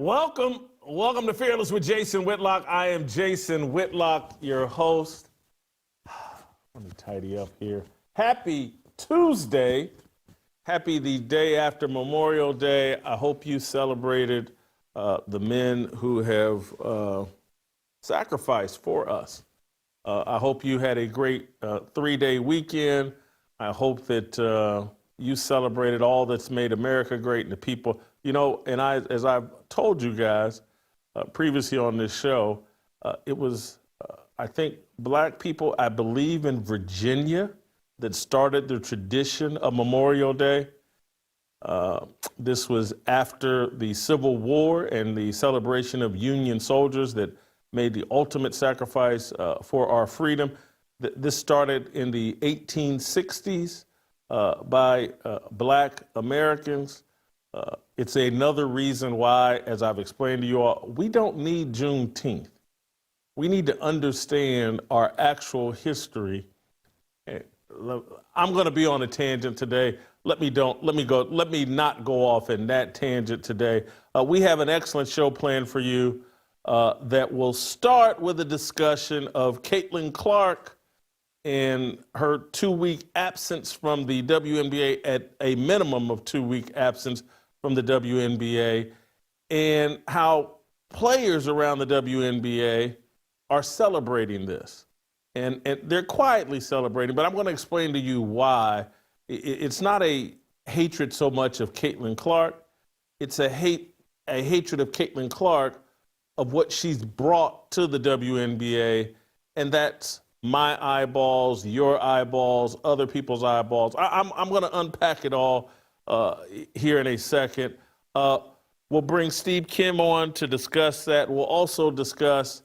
Welcome to Fearless with Jason Whitlock. I am Jason Whitlock, your host. Let me tidy up here. Happy Tuesday. Happy the day after Memorial Day. I hope you celebrated the men who have sacrificed for us. I hope you had a great 3-day weekend. I hope that you celebrated all that's made America great and the people. You know, and as I've told you guys previously on this show, it was, I think, black people, I believe in Virginia, that started the tradition of Memorial Day. This was after the Civil War and the celebration of Union soldiers that made the ultimate sacrifice for our freedom. This started in the 1860s by black Americans. It's another reason why, as I've explained to you all, we don't need Juneteenth. We need to understand our actual history. I'm going to be on a tangent today. Let me not go off in that tangent today. We have an excellent show planned for you that will start with a discussion of Caitlin Clark and her 2-week absence from the WNBA, at a minimum of 2-week absence from the WNBA, and how players around the WNBA are celebrating this. And they're quietly celebrating, but I'm going to explain to you why. It's not a hatred so much of Caitlin Clark. It's a hatred of Caitlin Clark of what she's brought to the WNBA, and that's my eyeballs, your eyeballs, other people's eyeballs. I'm going to unpack it all here in a second. We'll bring Steve Kim on to discuss that. We'll also discuss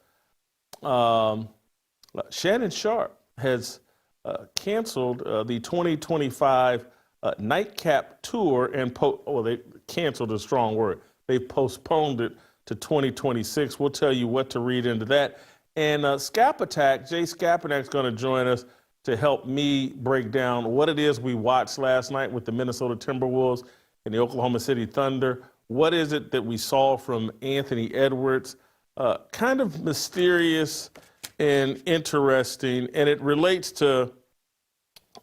Shannon Sharpe has canceled the 2025 Nightcap Tour, and they canceled is a strong word. They postponed it to 2026. We'll tell you what to read into that. And Skapinac, Jay Skapinac, is going to join us to help me break down what it is we watched last night with the Minnesota Timberwolves and the Oklahoma City Thunder. What is it that we saw from Anthony Edwards? Kind of mysterious and interesting, and it relates to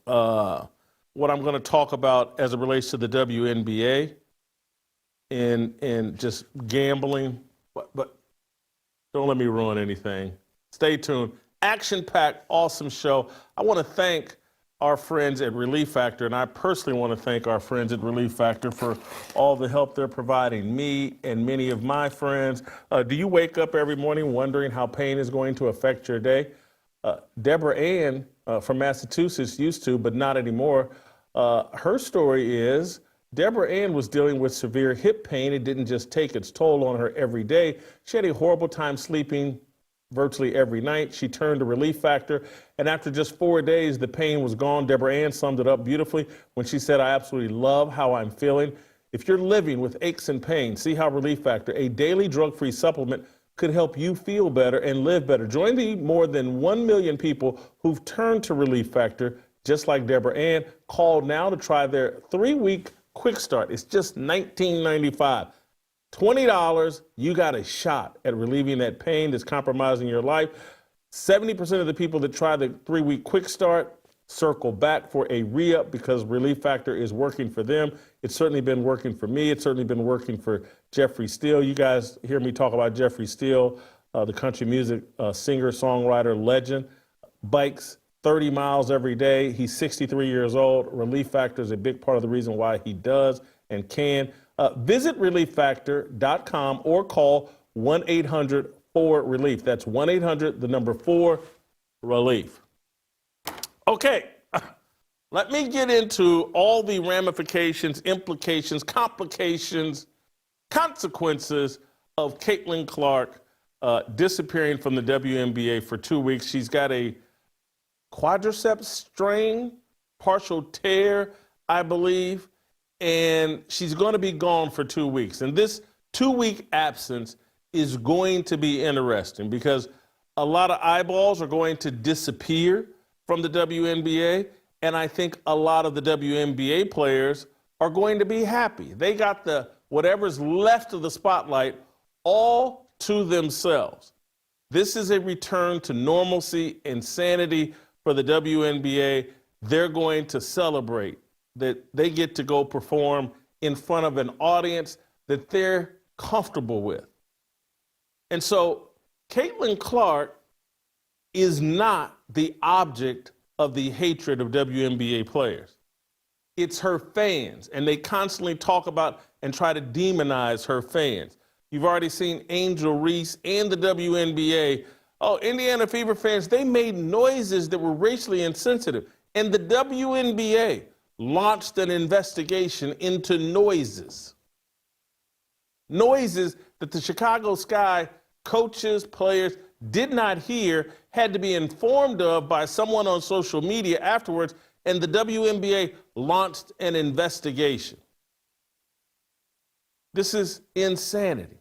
what I'm going to talk about as it relates to the WNBA and just gambling, but don't let me ruin anything. Stay tuned. Action-packed, awesome show. I want to thank our friends at Relief Factor, and I personally want to thank our friends at Relief Factor for all the help they're providing me and many of my friends. Do you wake up every morning wondering how pain is going to affect your day? Deborah Ann from Massachusetts used to, but not anymore. Her story is Deborah Ann was dealing with severe hip pain. It didn't just take its toll on her every day. She had a horrible time sleeping virtually every night. She turned to Relief Factor, and after just 4 days, the pain was gone. Deborah Ann summed it up beautifully when she said, "I absolutely love how I'm feeling." If you're living with aches and pains, see how Relief Factor, a daily drug-free supplement, could help you feel better and live better. Join the more than 1 million people who've turned to Relief Factor, just like Deborah Ann. Call now to try their 3-week quick start. It's just $19.95. $20, you got a shot at relieving that pain that's compromising your life. 70% of the people that try the 3-week quick start circle back for a re-up because Relief Factor is working for them. It's certainly been working for me. It's certainly been working for Jeffrey Steele. You guys hear me talk about Jeffrey Steele, the country music singer, songwriter, legend. Bikes 30 miles every day. He's 63 years old. Relief Factor is a big part of the reason why he does and can. Visit relieffactor.com or call 1-800-4-RELIEF. That's 1-800-4-RELIEF. Okay, let me get into all the ramifications, implications, complications, consequences of Caitlin Clark disappearing from the WNBA for 2 weeks. She's got a quadriceps strain, partial tear, I believe, and she's going to be gone for 2 weeks. And this 2-week absence is going to be interesting because a lot of eyeballs are going to disappear from the WNBA, and I think a lot of the WNBA players are going to be happy. They got whatever's left of the spotlight all to themselves. This is a return to normalcy and sanity for the WNBA. They're going to celebrate that they get to go perform in front of an audience that they're comfortable with. And so Caitlin Clark is not the object of the hatred of WNBA players. It's her fans, and they constantly talk about and try to demonize her fans. You've already seen Angel Reese and the WNBA. Oh, Indiana Fever fans, they made noises that were racially insensitive. And the WNBA launched an investigation into noises. Noises that the Chicago Sky coaches, players did not hear, had to be informed of by someone on social media afterwards, and the WNBA launched an investigation. This is insanity.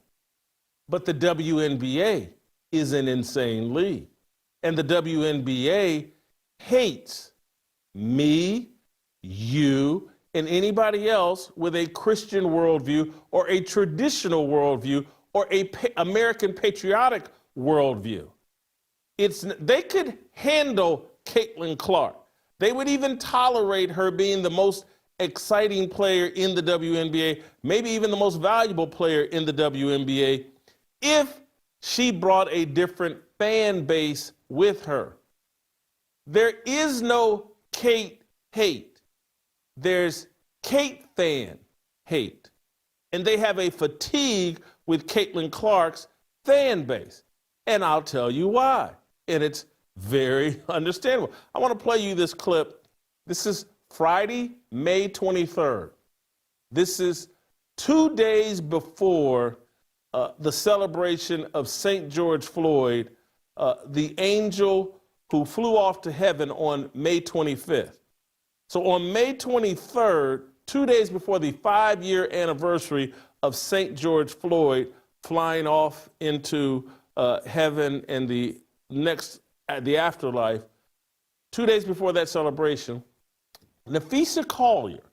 But the WNBA is an insane league. And the WNBA hates me, you, and anybody else with a Christian worldview or a traditional worldview or a American patriotic worldview. They could handle Caitlin Clark. They would even tolerate her being the most exciting player in the WNBA, maybe even the most valuable player in the WNBA, if she brought a different fan base with her. There is no Cait hate. There's Cait fan hate. And they have a fatigue with Caitlin Clark's fan base. And I'll tell you why. And it's very understandable. I want to play you this clip. This is Friday, May 23rd. This is 2 days before the celebration of St. George Floyd, the angel who flew off to heaven on May 25th. So on May 23rd, 2 days before the 5-year anniversary of St. George Floyd flying off into heaven and the afterlife, 2 days before that celebration, Nafisa Collier,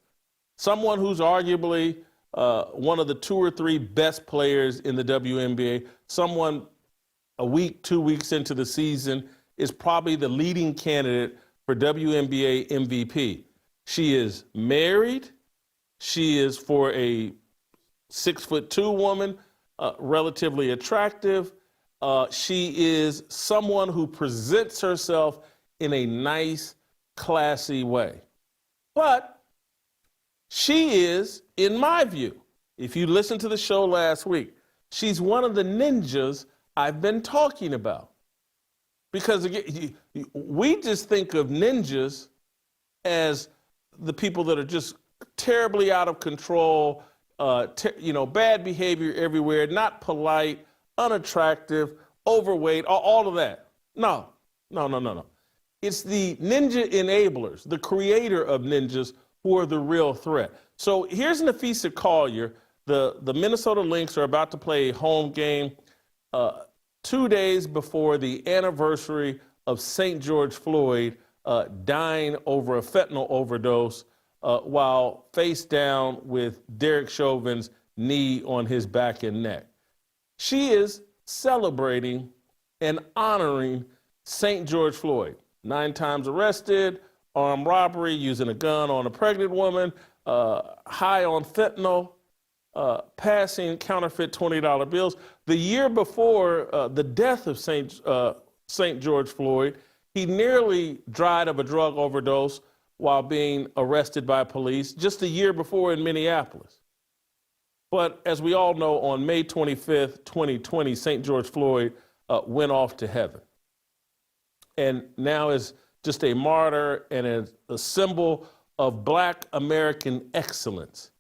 someone who's arguably one of the 2 or 3 best players in the WNBA, someone a week, 2 weeks into the season is probably the leading candidate for WNBA MVP. She is married. She is, for a 6'2" woman, relatively attractive. She is someone who presents herself in a nice, classy way. But she is, in my view, if you listened to the show last week, she's one of the ninjas I've been talking about. Because again, we just think of ninjas as the people that are just terribly out of control, bad behavior everywhere, not polite, unattractive, overweight, all of that. No. It's the ninja enablers, the creator of ninjas, who are the real threat. So here's Nafisa Collier. The Minnesota Lynx are about to play a home game 2 days before the anniversary of St. George Floyd dying over a fentanyl overdose while face down with Derek Chauvin's knee on his back and neck. She is celebrating and honoring St. George Floyd. 9 times arrested, armed robbery, using a gun on a pregnant woman, high on fentanyl, passing counterfeit $20 bills. The year before the death of St. George Floyd, he nearly died of a drug overdose while being arrested by police just a year before in Minneapolis. But as we all know, on May 25th, 2020, St. George Floyd went off to heaven. And now is just a martyr and a symbol of Black American excellence.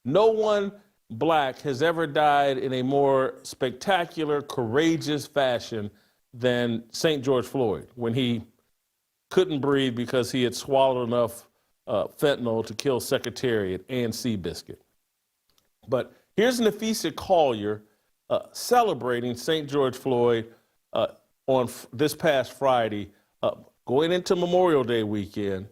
No one Black has ever died in a more spectacular, courageous fashion than St. George Floyd, when he couldn't breathe because he had swallowed enough fentanyl to kill Secretariat and Seabiscuit. But here's Nafisa Collier celebrating St. George Floyd on this past Friday, going into Memorial Day weekend.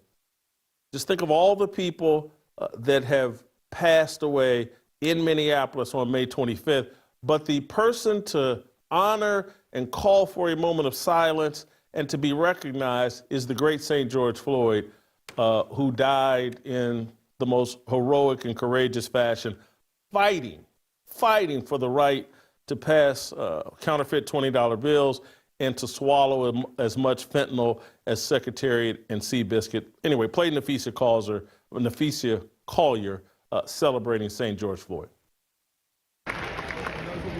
Just think of all the people that have passed away in Minneapolis on May 25th, But the person to honor and call for a moment of silence and to be recognized is the great St. George Floyd, who died in the most heroic and courageous fashion, fighting for the right to pass counterfeit $20 bills and to swallow as much fentanyl as Secretariat and Seabiscuit. Anyway, play Nafisa Collier celebrating St. George Floyd.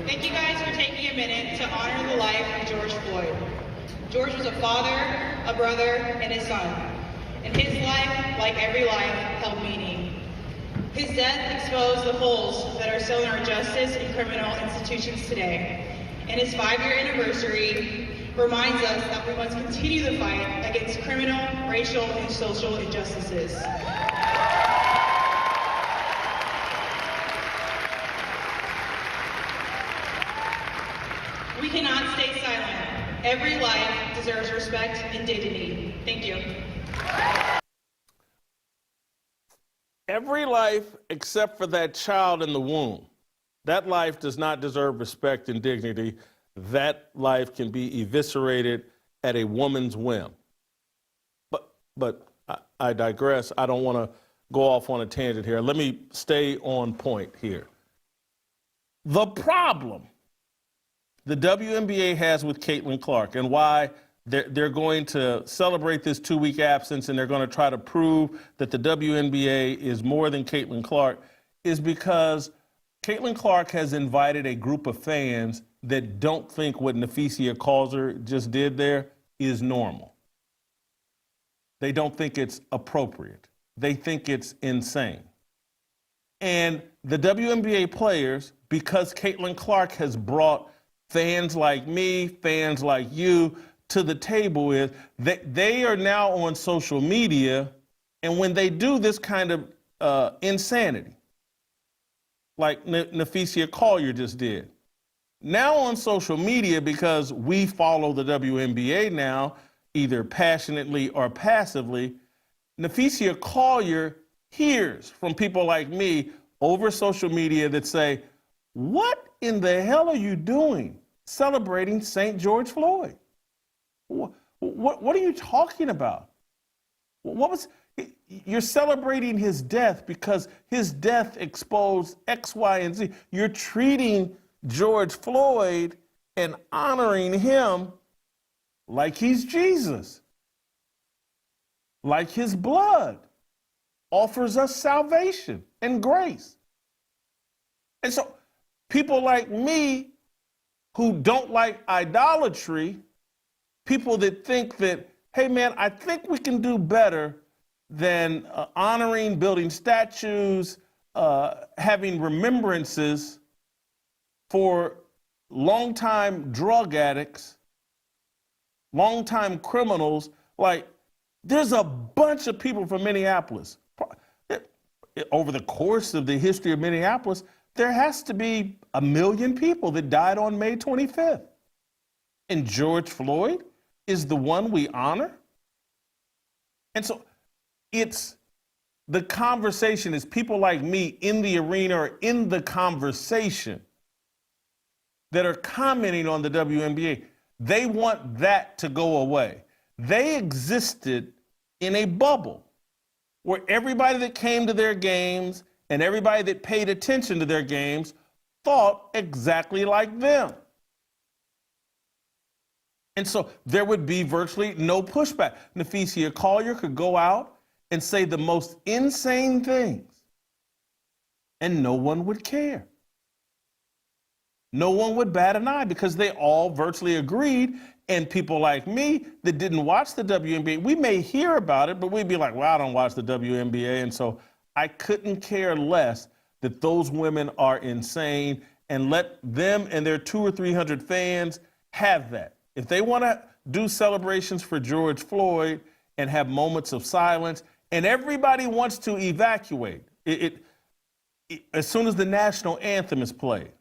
Thank you guys for taking a minute to honor the life of George Floyd. George was a father, a brother, and a son. And his life, like every life, held meaning. His death exposed the holes that are still in our justice and criminal institutions today. And his 5-year anniversary reminds us that we must continue the fight against criminal, racial, and social injustices. We cannot stay silent. Every life deserves respect and dignity. Thank you. Every life except for that child in the womb. That life does not deserve respect and dignity. That life can be eviscerated at a woman's whim. But I digress. I don't want to go off on a tangent here. Let me stay on point here. The problem the WNBA has with Caitlin Clark and why they're going to celebrate this 2-week absence and they're going to try to prove that the WNBA is more than Caitlin Clark is because Caitlin Clark has invited a group of fans that don't think what Nafisa Collier just did there is normal. They don't think it's appropriate. They think it's insane. And the WNBA players, because Caitlin Clark has brought fans like me, fans like you, to the table is that they are now on social media, and when they do this kind of insanity, like Nafisa Collier just did, now on social media, because we follow the WNBA now, either passionately or passively, Nafisa Collier hears from people like me over social media that say, what in the hell are you doing celebrating St. George Floyd? What are you talking about? You're celebrating his death because his death exposed X, Y, and Z. You're treating George Floyd and honoring him like he's Jesus, like his blood offers us salvation and grace. And so people like me who don't like idolatry, people that think that, hey man, I think we can do better than honoring, building statues, having remembrances for longtime drug addicts, longtime criminals. Like, there's a bunch of people from Minneapolis. Over the course of the history of Minneapolis, there has to be 1 million people that died on May 25th. And George Floyd is the one we honor. And so it's the conversation is people like me in the arena or in the conversation that are commenting on the WNBA. They want that to go away. They existed in a bubble where everybody that came to their games and everybody that paid attention to their games thought exactly like them. And so there would be virtually no pushback. Nafisa Collier could go out and say the most insane things, and no one would care. No one would bat an eye because they all virtually agreed. And people like me that didn't watch the WNBA, we may hear about it, but we'd be like, well, I don't watch the WNBA. And so I couldn't care less that those women are insane and let them and their 200 or 300 fans have that. If they want to do celebrations for George Floyd and have moments of silence, and everybody wants to evacuate, as soon as the national anthem is played,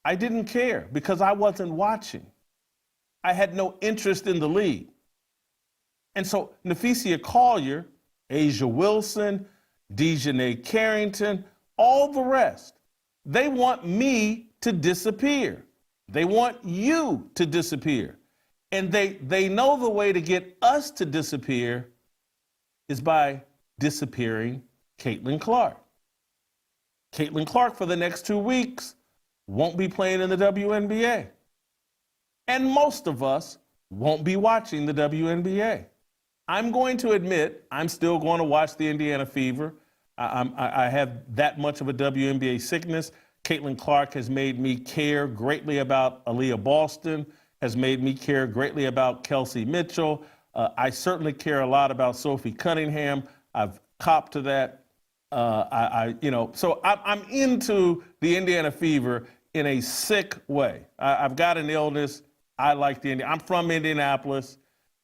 I didn't care because I wasn't watching. I had no interest in the league. And so Nafisa Collier, Asia Wilson, Dejanay Carrington, all the rest They want me to disappear. They want you to disappear. And they know the way to get us to disappear is by disappearing Caitlin Clark. Caitlin Clark for the next 2 weeks won't be playing in the WNBA. And most of us won't be watching the WNBA. I'm going to admit I'm still going to watch the Indiana Fever. I have that much of a WNBA sickness. Caitlin Clark has made me care greatly about Aaliyah Boston, has made me care greatly about Kelsey Mitchell. I certainly care a lot about Sophie Cunningham. I've copped to that. So I'm into the Indiana Fever in a sick way. I've got an illness. I like I'm from Indianapolis.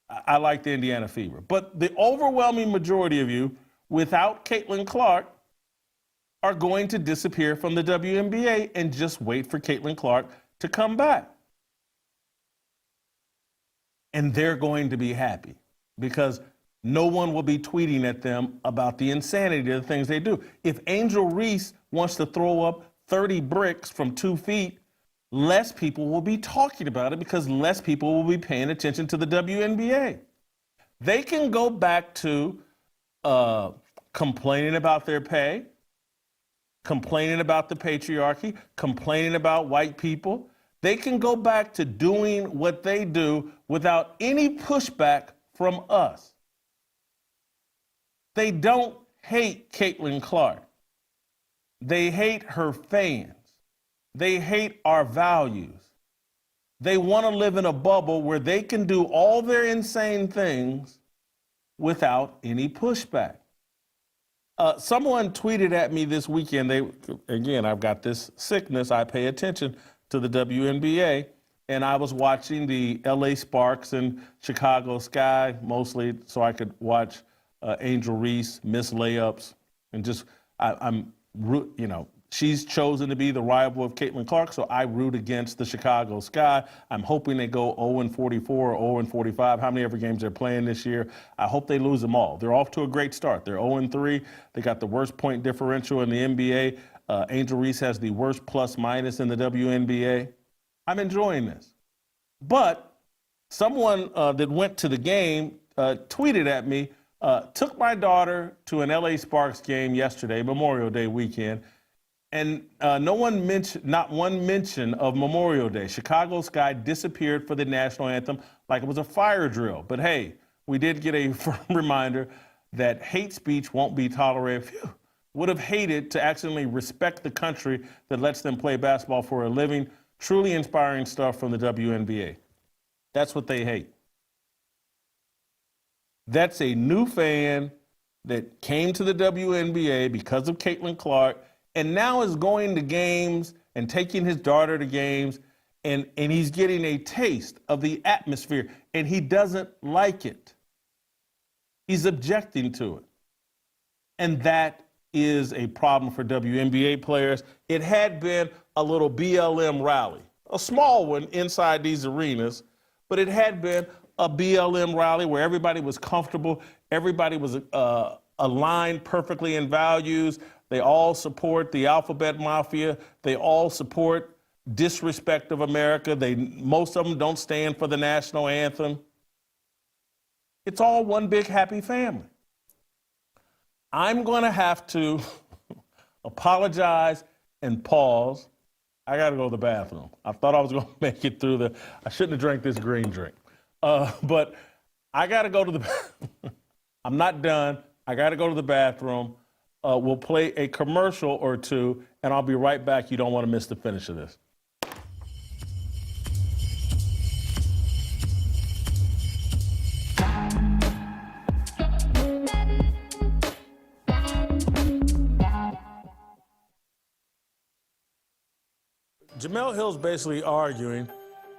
I like the Indiana Fever. But the overwhelming majority of you, without Caitlin Clark, are going to disappear from the WNBA and just wait for Caitlin Clark to come back. And they're going to be happy because no one will be tweeting at them about the insanity of the things they do. If Angel Reese wants to throw up 30 bricks from 2 feet, less people will be talking about it because less people will be paying attention to the WNBA. They can go back to complaining about their pay, complaining about the patriarchy, complaining about white people. They can go back to doing what they do without any pushback from us. They don't hate Caitlin Clark. They hate her fans. They hate our values. They want to live in a bubble where they can do all their insane things without any pushback. Someone tweeted at me this weekend. Again, I've got this sickness. I pay attention to the WNBA, and I was watching the LA Sparks and Chicago Sky, mostly so I could watch Angel Reese miss layups. And just, she's chosen to be the rival of Caitlin Clark, so I root against the Chicago Sky. I'm hoping they go 0-44 or 0-45, how many ever games they're playing this year. I hope they lose them all. They're off to a great start. They're 0-3. They got the worst point differential in the NBA. Angel Reese has the worst plus-minus in the WNBA. I'm enjoying this. But someone that went to the game tweeted at me, took my daughter to an LA Sparks game yesterday, Memorial Day weekend, and not one mention of Memorial Day. Chicago Sky disappeared for the national anthem like it was a fire drill. But hey, we did get a firm reminder that hate speech won't be tolerated. Phew. Would have hated to accidentally respect the country that lets them play basketball for a living. Truly inspiring stuff from the WNBA. That's what they hate. That's a new fan that came to the WNBA because of Caitlin Clark and now is going to games and taking his daughter to games, and he's getting a taste of the atmosphere, and he doesn't like it. He's objecting to it. And that is a problem for WNBA players. It had been a little BLM rally, a small one inside these arenas, but it had been a BLM rally where everybody was comfortable, everybody was aligned perfectly in values. They all support the alphabet mafia. They all support disrespect of America. Most of them don't stand for the national anthem. It's all one big happy family. I'm going to have to apologize and pause. I got to go to the bathroom. I thought I was going to make it through I shouldn't have drank this green drink. But I got to go to the bathroom. I'm not done. I got to go to the bathroom. We'll play a commercial or two, and I'll be right back. You don't want to miss the finish of this. Jamel Hill's basically arguing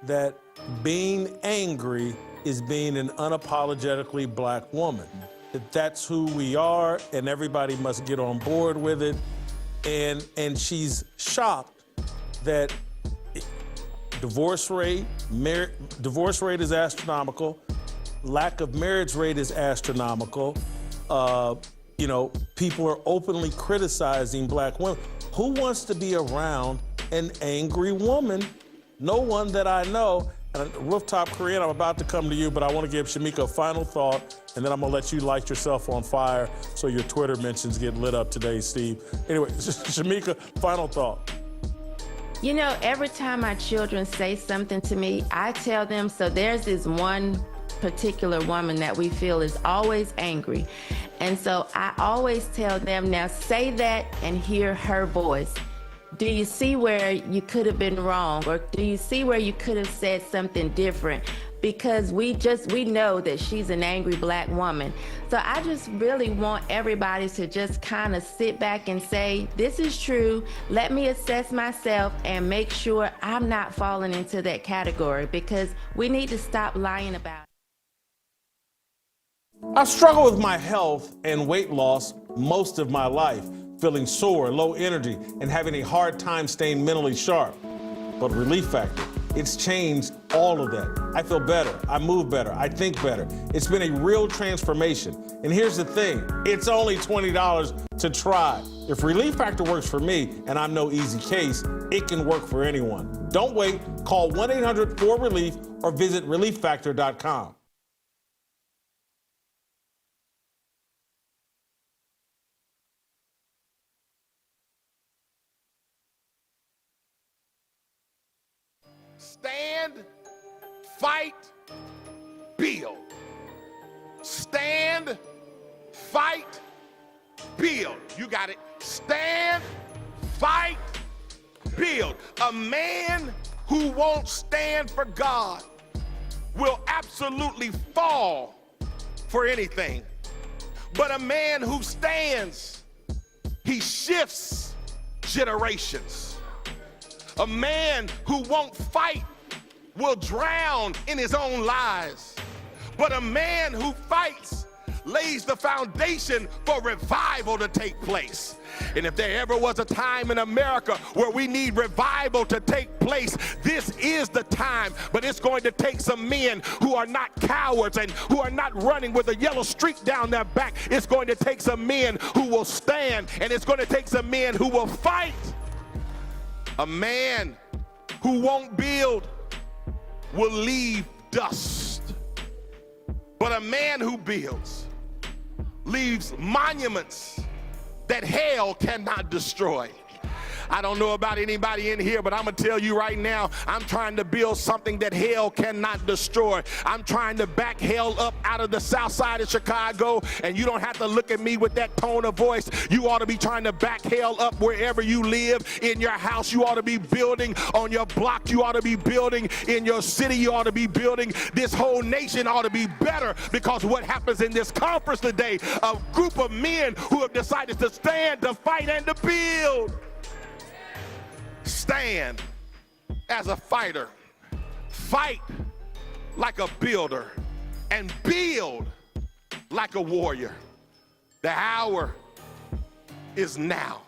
that being angry is being an unapologetically black woman. That that's who we are, and everybody must get on board with it. And she's shocked that divorce rate is astronomical, lack of marriage rate is astronomical. People are openly criticizing black women. Who wants to be around an angry woman? No one that I know. And Rooftop Korean, I'm about to come to you, but I want to give Shamika a final thought, and then I'm going to let you light yourself on fire so your Twitter mentions get lit up today, Steve. Anyway, Shamika, final thought. You know, every time my children say something to me, I tell them, so there's this one particular woman that we feel is always angry. And so I always tell them, now say that and hear her voice. Do you see where you could have been wrong? Or do you see where you could have said something different? Because we know that she's an angry black woman. So I just really want everybody to just kind of sit back and say, this is true. Let me assess myself and make sure I'm not falling into that category, because we need to stop lying about it. I've struggled with my health and weight loss most of my life, feeling sore, low energy, and having a hard time staying mentally sharp. But Relief Factor, it's changed all of that. I feel better, I move better, I think better. It's been a real transformation. And here's the thing, it's only $20 to try. If Relief Factor works for me, and I'm no easy case, it can work for anyone. Don't wait, call 1-800-4RELIEF or visit relieffactor.com. Stand, fight, build. Stand, fight, build. You got it. Stand, fight, build. A man who won't stand for God will absolutely fall for anything. But a man who stands, he shifts generations. A man who won't fight will drown in his own lies. But a man who fights lays the foundation for revival to take place. And if there ever was a time in America where we need revival to take place, this is the time. But it's going to take some men who are not cowards and who are not running with a yellow streak down their back. It's going to take some men who will stand, and it's going to take some men who will fight. A man who won't build will leave dust. But a man who builds leaves monuments that hell cannot destroy. I don't know about anybody in here, but I'm gonna tell you right now, I'm trying to build something that hell cannot destroy. I'm trying to back hell up out of the south side of Chicago, and you don't have to look at me with that tone of voice. You ought to be trying to back hell up wherever you live. In your house, you ought to be building. On your block, you ought to be building. In your city, you ought to be building. This whole nation ought to be better, because what happens in this conference today, a group of men who have decided to stand, to fight, and to build. Stand as a fighter, fight like a builder, and build like a warrior. The hour is now.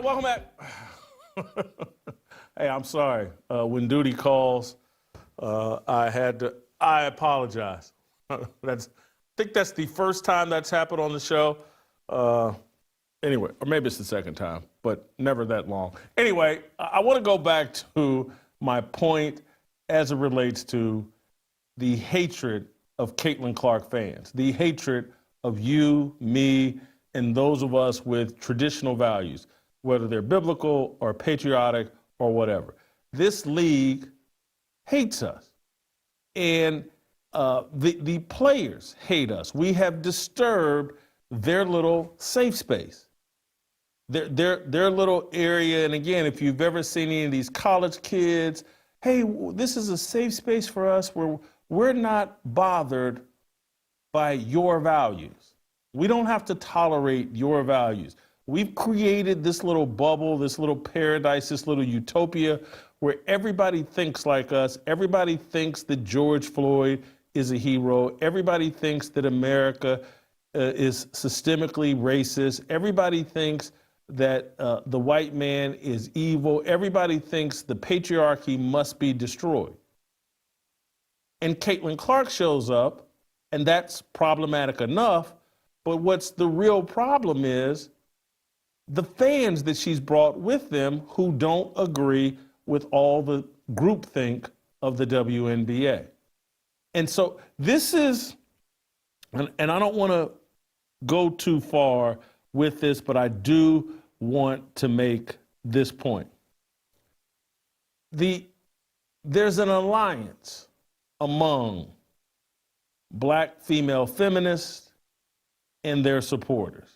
welcome back. Hey, I'm sorry. When duty calls, I apologize. I think that's the first time that's happened on the show. Anyway, or maybe it's the second time, but never that long. Anyway, I want to go back to my point as it relates to the hatred of Caitlin Clark fans, the hatred of you, me, and those of us with traditional values, whether they're biblical or patriotic or whatever. This league hates us. And the players hate us. We have disturbed their little safe space, their little area. And again, if you've ever seen any of these college kids, hey, this is a safe space for us where we're not bothered by your values. We don't have to tolerate your values. We've created this little bubble, this little paradise, this little utopia where everybody thinks like us. Everybody thinks that George Floyd is a hero. Everybody thinks that America is systemically racist. Everybody thinks that the white man is evil. Everybody thinks the patriarchy must be destroyed. And Caitlin Clark shows up, and that's problematic enough. But what's the real problem is the fans that she's brought with them who don't agree with all the groupthink of the WNBA. And so this is, and I don't want to go too far with this, but I do want to make this point. There's an alliance among Black female feminists and their supporters.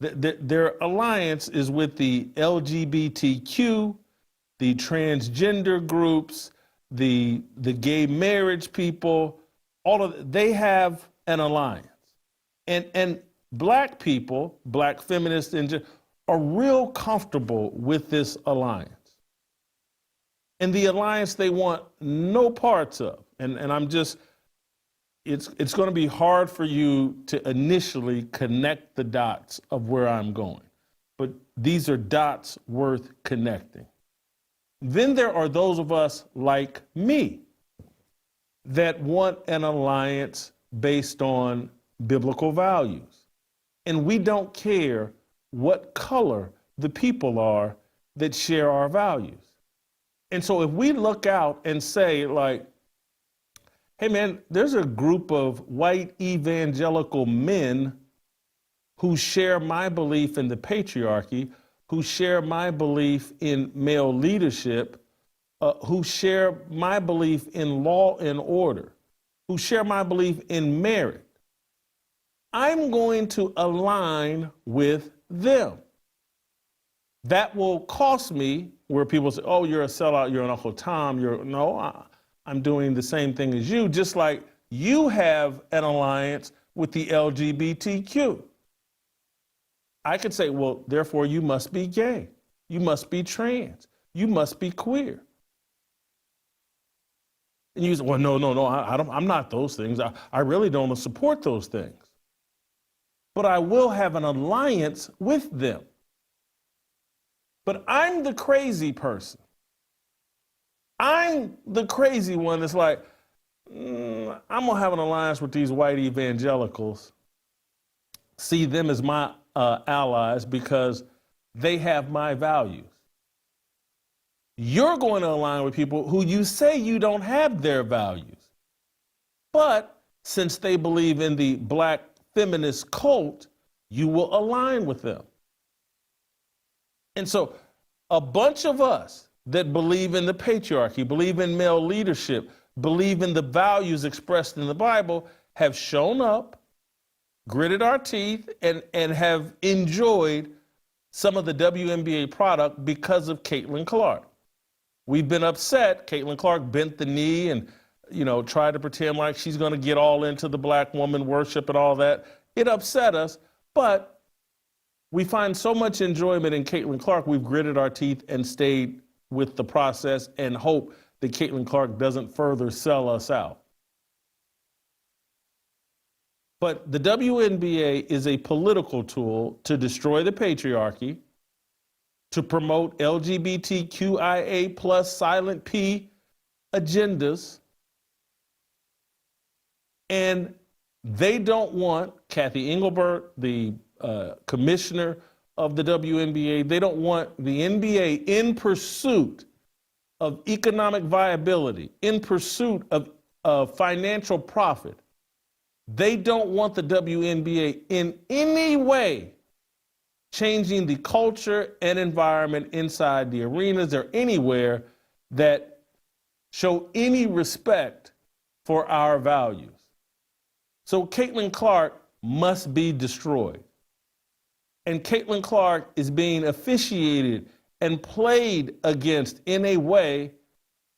Their alliance is with the LGBTQ, the transgender groups, the gay marriage people, they have an alliance. And Black people, Black feminists, are real comfortable with this alliance. And the alliance they want no parts of. And I'm just, it's going to be hard for you to initially connect the dots of where I'm going. But these are dots worth connecting. Then there are those of us like me that want an alliance based on biblical values. And we don't care what color the people are that share our values. And so if we look out and say, like, hey man, there's a group of white evangelical men who share my belief in the patriarchy, who share my belief in male leadership, who share my belief in law and order, who share my belief in merit, I'm going to align with them. That will cost me, where people say, oh, you're a sellout, you're an Uncle Tom, I'm doing the same thing as you, just like you have an alliance with the LGBTQ. I could say, well, therefore you must be gay, you must be trans, you must be queer. And you say, well, no, I'm not those things. I really don't support those things. But I will have an alliance with them. But I'm the crazy person. I'm the crazy one that's like, I'm gonna have an alliance with these white evangelicals, see them as my allies because they have my values. You're going to align with people who you say you don't have their values. But since they believe in the Black feminist cult, you will align with them. And so a bunch of us that believe in the patriarchy, believe in male leadership, believe in the values expressed in the Bible, have shown up, gritted our teeth, and have enjoyed some of the WNBA product because of Caitlin Clark. We've been upset. Caitlin Clark bent the knee and, tried to pretend like she's going to get all into the Black woman worship and all that. It upset us, but we find so much enjoyment in Caitlin Clark, we've gritted our teeth and stayed with the process and hope that Caitlin Clark doesn't further sell us out. But the WNBA is a political tool to destroy the patriarchy, to promote LGBTQIA plus silent P agendas. And they don't want Kathy Engelbert, the commissioner of the WNBA, they don't want the NBA in pursuit of economic viability, in pursuit of financial profit. They don't want the WNBA in any way changing the culture and environment inside the arenas or anywhere that show any respect for our values. So Caitlin Clark must be destroyed. And Caitlin Clark is being officiated and played against in a way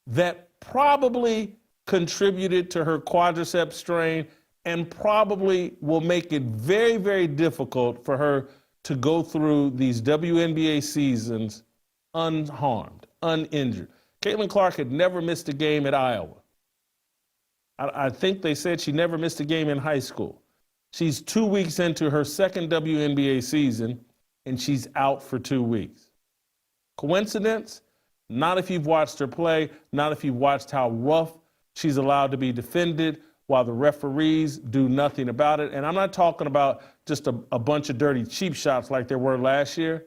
that probably contributed to her quadriceps strain and probably will make it very, very difficult for her to go through these WNBA seasons unharmed, uninjured. Caitlin Clark had never missed a game at Iowa. I think they said she never missed a game in high school. She's 2 weeks into her second WNBA season, and she's out for 2 weeks. Coincidence? Not if you've watched her play, not if you've watched how rough she's allowed to be defended while the referees do nothing about it. And I'm not talking about just a bunch of dirty cheap shots like there were last year.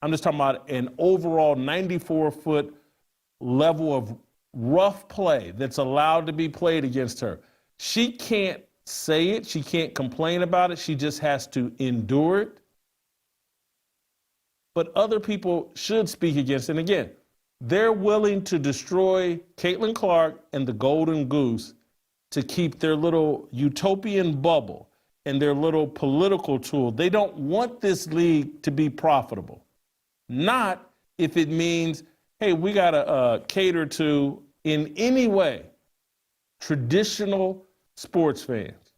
I'm just talking about an overall 94-foot level of rough play that's allowed to be played against her. She can't say it. She can't complain about it. She just has to endure it. But other people should speak against it. And again, they're willing to destroy Caitlin Clark and the Golden Goose to keep their little utopian bubble and their little political tool. They don't want this league to be profitable. Not if it means, hey, we got to cater to, in any way, traditional sports fans.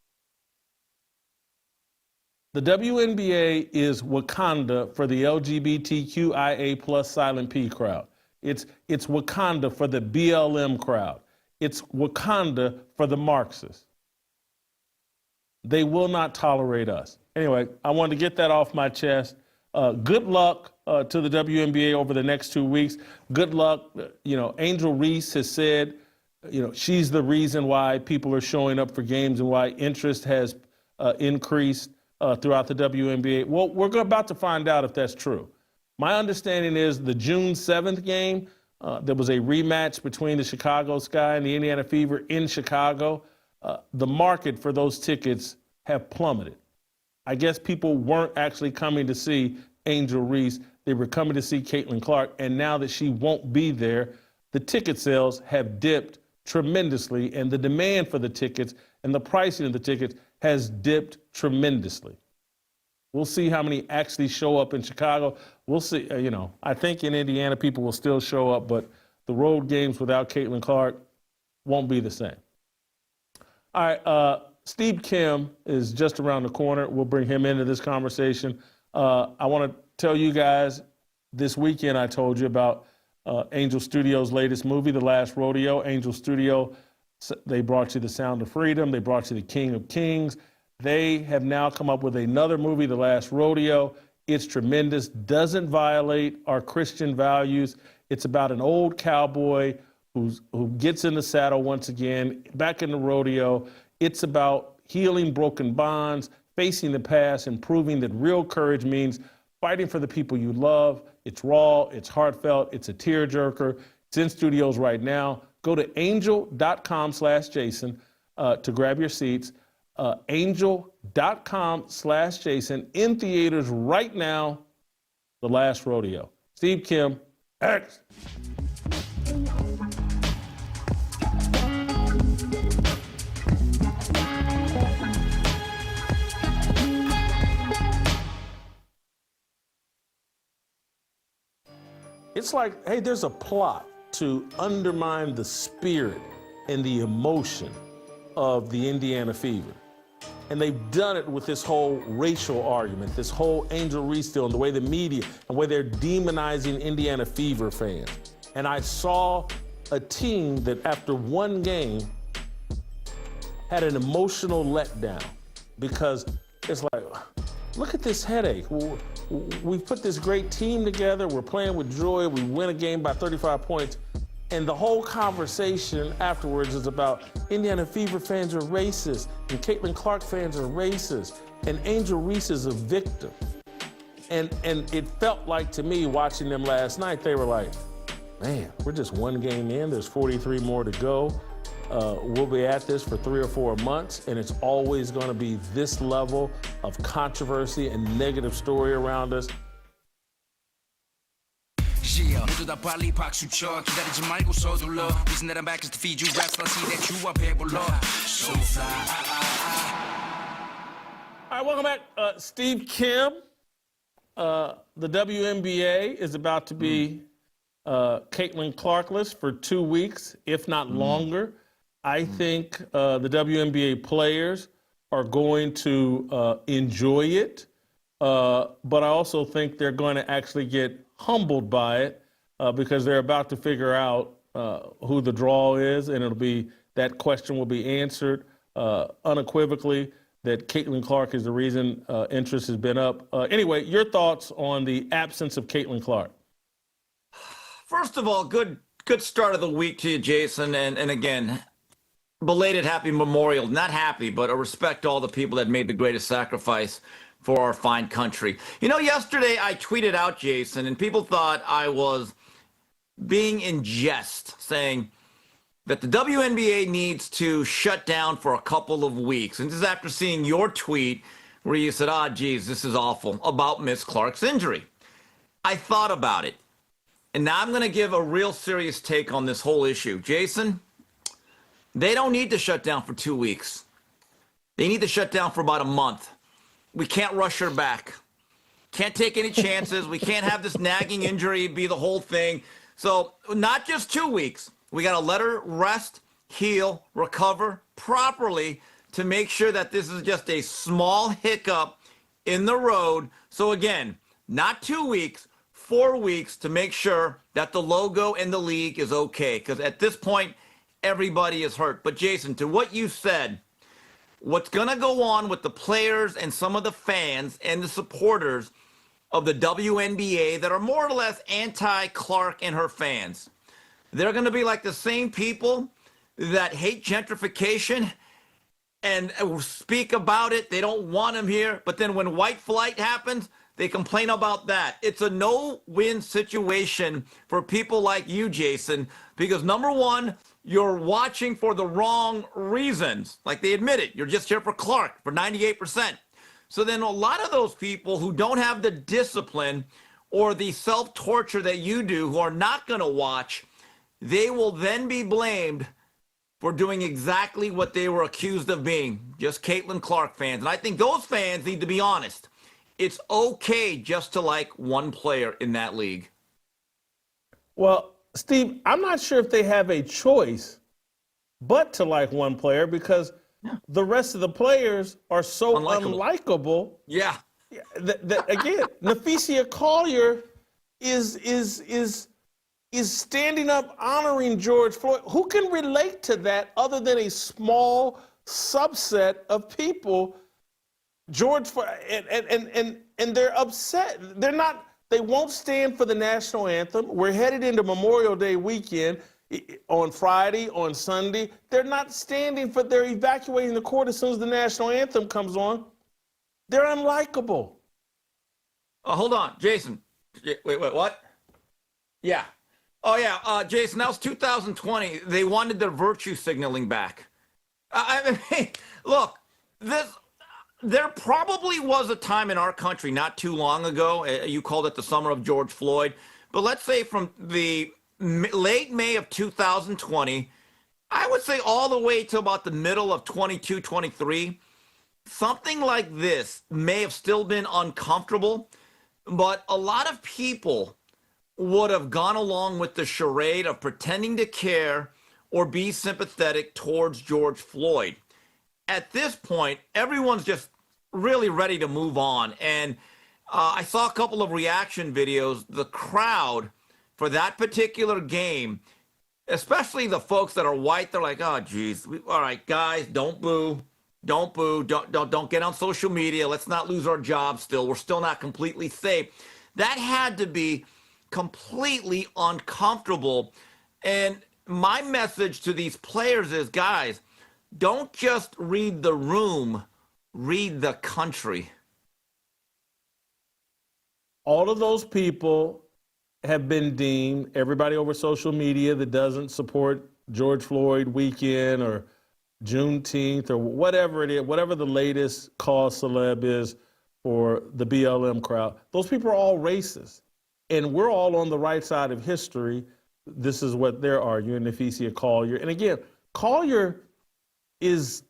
The WNBA is Wakanda for the LGBTQIA plus silent P crowd. It's Wakanda for the BLM crowd. It's Wakanda for the Marxists. They will not tolerate us. Anyway, I wanted to get that off my chest. Good luck to the WNBA over the next 2 weeks. Good luck. Angel Reese has said, she's the reason why people are showing up for games and why interest has increased throughout the WNBA. Well, we're about to find out if that's true. My understanding is the June 7th game, there was a rematch between the Chicago Sky and the Indiana Fever in Chicago. The market for those tickets have plummeted. I guess people weren't actually coming to see Angel Reese. They were coming to see Caitlin Clark. And now that she won't be there, the ticket sales have dipped tremendously. And the demand for the tickets and the pricing of the tickets has dipped tremendously. We'll see how many actually show up in Chicago. We'll see, I think in Indiana people will still show up, but the road games without Caitlin Clark won't be the same. All right, Steve Kim is just around the corner. We'll bring him into this conversation. I want to tell you guys, this weekend I told you about Angel Studio's latest movie, The Last Rodeo. Angel Studio, they brought you The Sound of Freedom. They brought you The King of Kings. They have now come up with another movie, The Last Rodeo. It's tremendous, doesn't violate our Christian values. It's about an old cowboy who gets in the saddle once again, back in the rodeo. It's about healing broken bonds, facing the past, and proving that real courage means fighting for the people you love. It's raw, it's heartfelt, it's a tearjerker. It's in studios right now. Go to angel.com/Jason to grab your seats. Angel.com/Jason, in theaters right now, The Last Rodeo. Steve Kim, X. It's like, hey, there's a plot to undermine the spirit and the emotion of the Indiana Fever. And they've done it with this whole racial argument, this whole Angel Reese deal, and the way the media, and the way they're demonizing Indiana Fever fans. And I saw a team that after one game had an emotional letdown because it's like, look at this headache. we've put this great team together. We're playing with joy. We win a game by 35 points. And the whole conversation afterwards is about Indiana Fever fans are racist, and Caitlin Clark fans are racist, and Angel Reese is a victim. And it felt like to me, watching them last night, they were like, man, we're just one game in. There's 43 more to go. We'll be at this for 3 or 4 months, and it's always going to be this level of controversy and negative story around us. Yeah, 모두 다 빨리 박수 쳐 기다리지 말고 서둘러 Reason that I'm back is to feed you raps I see that you are 배불러 So fly All right, welcome back. Steve Kim, the WNBA is about to be Caitlin Clarkless for 2 weeks, if not longer. I think the WNBA players are going to enjoy it, but I also think they're going to actually get humbled by it because they're about to figure out who the draw is, and that question will be answered unequivocally that Caitlin Clark is the reason interest has been up. Anyway, your thoughts on the absence of Caitlin Clark? First of all, good start of the week to you, Jason, and again, belated happy Memorial. Not happy, but a respect to all the people that made the greatest sacrifice for our fine country. You know, yesterday I tweeted out, Jason, and people thought I was being in jest, saying that the WNBA needs to shut down for a couple of weeks. And this is after seeing your tweet where you said, geez, this is awful, about Miss Clark's injury. I thought about it. And now I'm going to give a real serious take on this whole issue. Jason, they don't need to shut down for 2 weeks. They need to shut down for about a month. We can't rush her back. Can't take any chances. We can't have this nagging injury be the whole thing. So not just 2 weeks. We got to let her rest, heal, recover properly to make sure that this is just a small hiccup in the road. So again, not 2 weeks, 4 weeks to make sure that the logo and the league is okay. Because at this point, everybody is hurt. But Jason, to what you said, what's going to go on with the players and some of the fans and the supporters of the WNBA that are more or less anti-Clark and her fans? They're going to be like the same people that hate gentrification and speak about it. They don't want them here. But then when white flight happens, they complain about that. It's a no-win situation for people like you, Jason, because number one, you're watching for the wrong reasons. Like they admit it. You're just here for Clark for 98%. So then a lot of those people who don't have the discipline or the self-torture that you do, who are not going to watch, they will then be blamed for doing exactly what they were accused of being, just Caitlin Clark fans. And I think those fans need to be honest. It's okay just to like one player in that league. Well, Steve, I'm not sure if they have a choice but to like one player because the rest of the players are so unlikable. Yeah. That again, Nafisia Collier is standing up honoring George Floyd. Who can relate to that other than a small subset of people? George Floyd, and they're upset. They won't stand for the national anthem. We're headed into Memorial Day weekend on Friday, on Sunday. They're not standing for, they're evacuating the court as soon as the national anthem comes on. They're unlikable. Hold on, Jason. Wait, what? Yeah. Oh, yeah, Jason, that was 2020. They wanted their virtue signaling back. I mean, look, there probably was a time in our country not too long ago, you called it the summer of George Floyd, but let's say from the late May of 2020, I would say all the way to about the middle of 22, 23, something like this may have still been uncomfortable, but a lot of people would have gone along with the charade of pretending to care or be sympathetic towards George Floyd. At this point, everyone's just really ready to move on. And I saw a couple of reaction videos. The crowd for that particular game, especially the folks that are white, they're like, oh, geez, all right, guys, don't boo. Don't boo. Don't get on social media. Let's not lose our jobs still. We're still not completely safe. That had to be completely uncomfortable. And my message to these players is, guys, don't just read the room, read the country. All of those people have been deemed, everybody over social media that doesn't support George Floyd weekend or Juneteenth or whatever it is, whatever the latest cause celeb is for the BLM crowd, those people are all racist. And we're all on the right side of history. This is what they're arguing, Nafisia Collier. And again, Collier is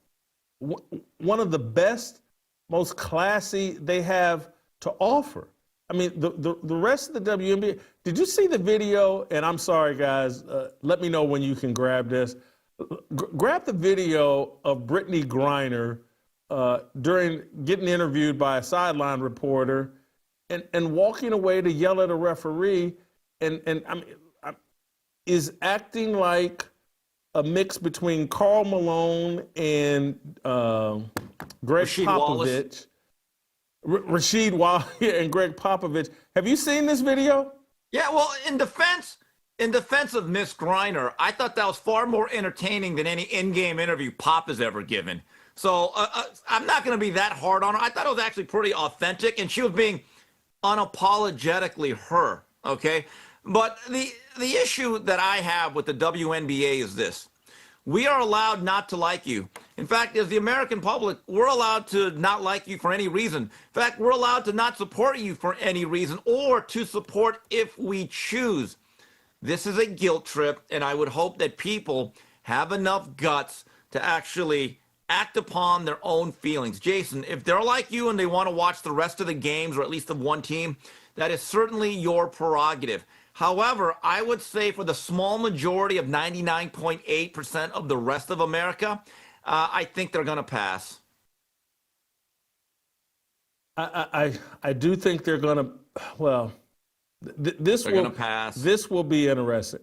one of the best, most classy they have to offer. I mean, the rest of the WNBA, did you see the video? And I'm sorry, guys, let me know when you can grab this. Grab the video of Brittany Griner during getting interviewed by a sideline reporter and walking away to yell at a referee and I mean, is acting like a mix between Karl Malone and Greg Rasheed Popovich. Rasheed Wallace and Greg Popovich. Have you seen this video? Yeah, well, in defense of Miss Griner, I thought that was far more entertaining than any in-game interview Pop has ever given. So I'm not going to be that hard on her. I thought it was actually pretty authentic, and she was being unapologetically her, okay? But the issue that I have with the WNBA is this. We are allowed not to like you. In fact, as the American public, we're allowed to not like you for any reason. In fact, we're allowed to not support you for any reason or to support if we choose. This is a guilt trip, and I would hope that people have enough guts to actually act upon their own feelings. Jason, if they're like you and they want to watch the rest of the games, or at least of one team, that is certainly your prerogative. However, I would say for the small majority of 99.8% of the rest of America, I think they're going to pass. I do think they're going to, well, this They're going to pass. This will be interesting.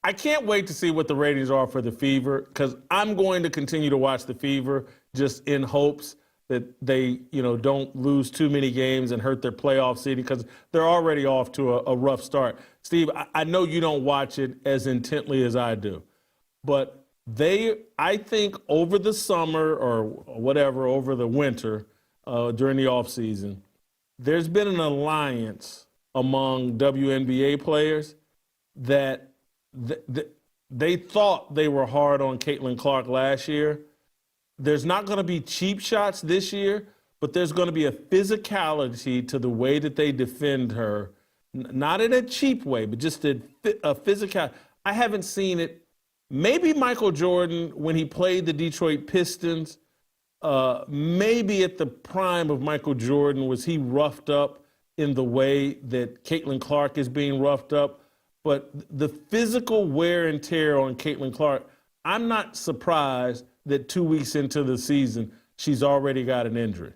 I can't wait to see what the ratings are for the Fever, because I'm going to continue to watch the Fever just in hopes that they, don't lose too many games and hurt their playoff seeding, because they're already off to a rough start. Steve, I know you don't watch it as intently as I do, but I think over the summer or whatever, over the winter, during the offseason, there's been an alliance among WNBA players that they thought they were hard on Caitlin Clark last year. There's not going to be cheap shots this year, but there's going to be a physicality to the way that they defend her, not in a cheap way, but just a physical. I haven't seen it. Maybe Michael Jordan, when he played the Detroit Pistons, maybe at the prime of Michael Jordan, was he roughed up in the way that Caitlin Clark is being roughed up. But the physical wear and tear on Caitlin Clark, I'm not surprised that 2 weeks into the season, she's already got an injury.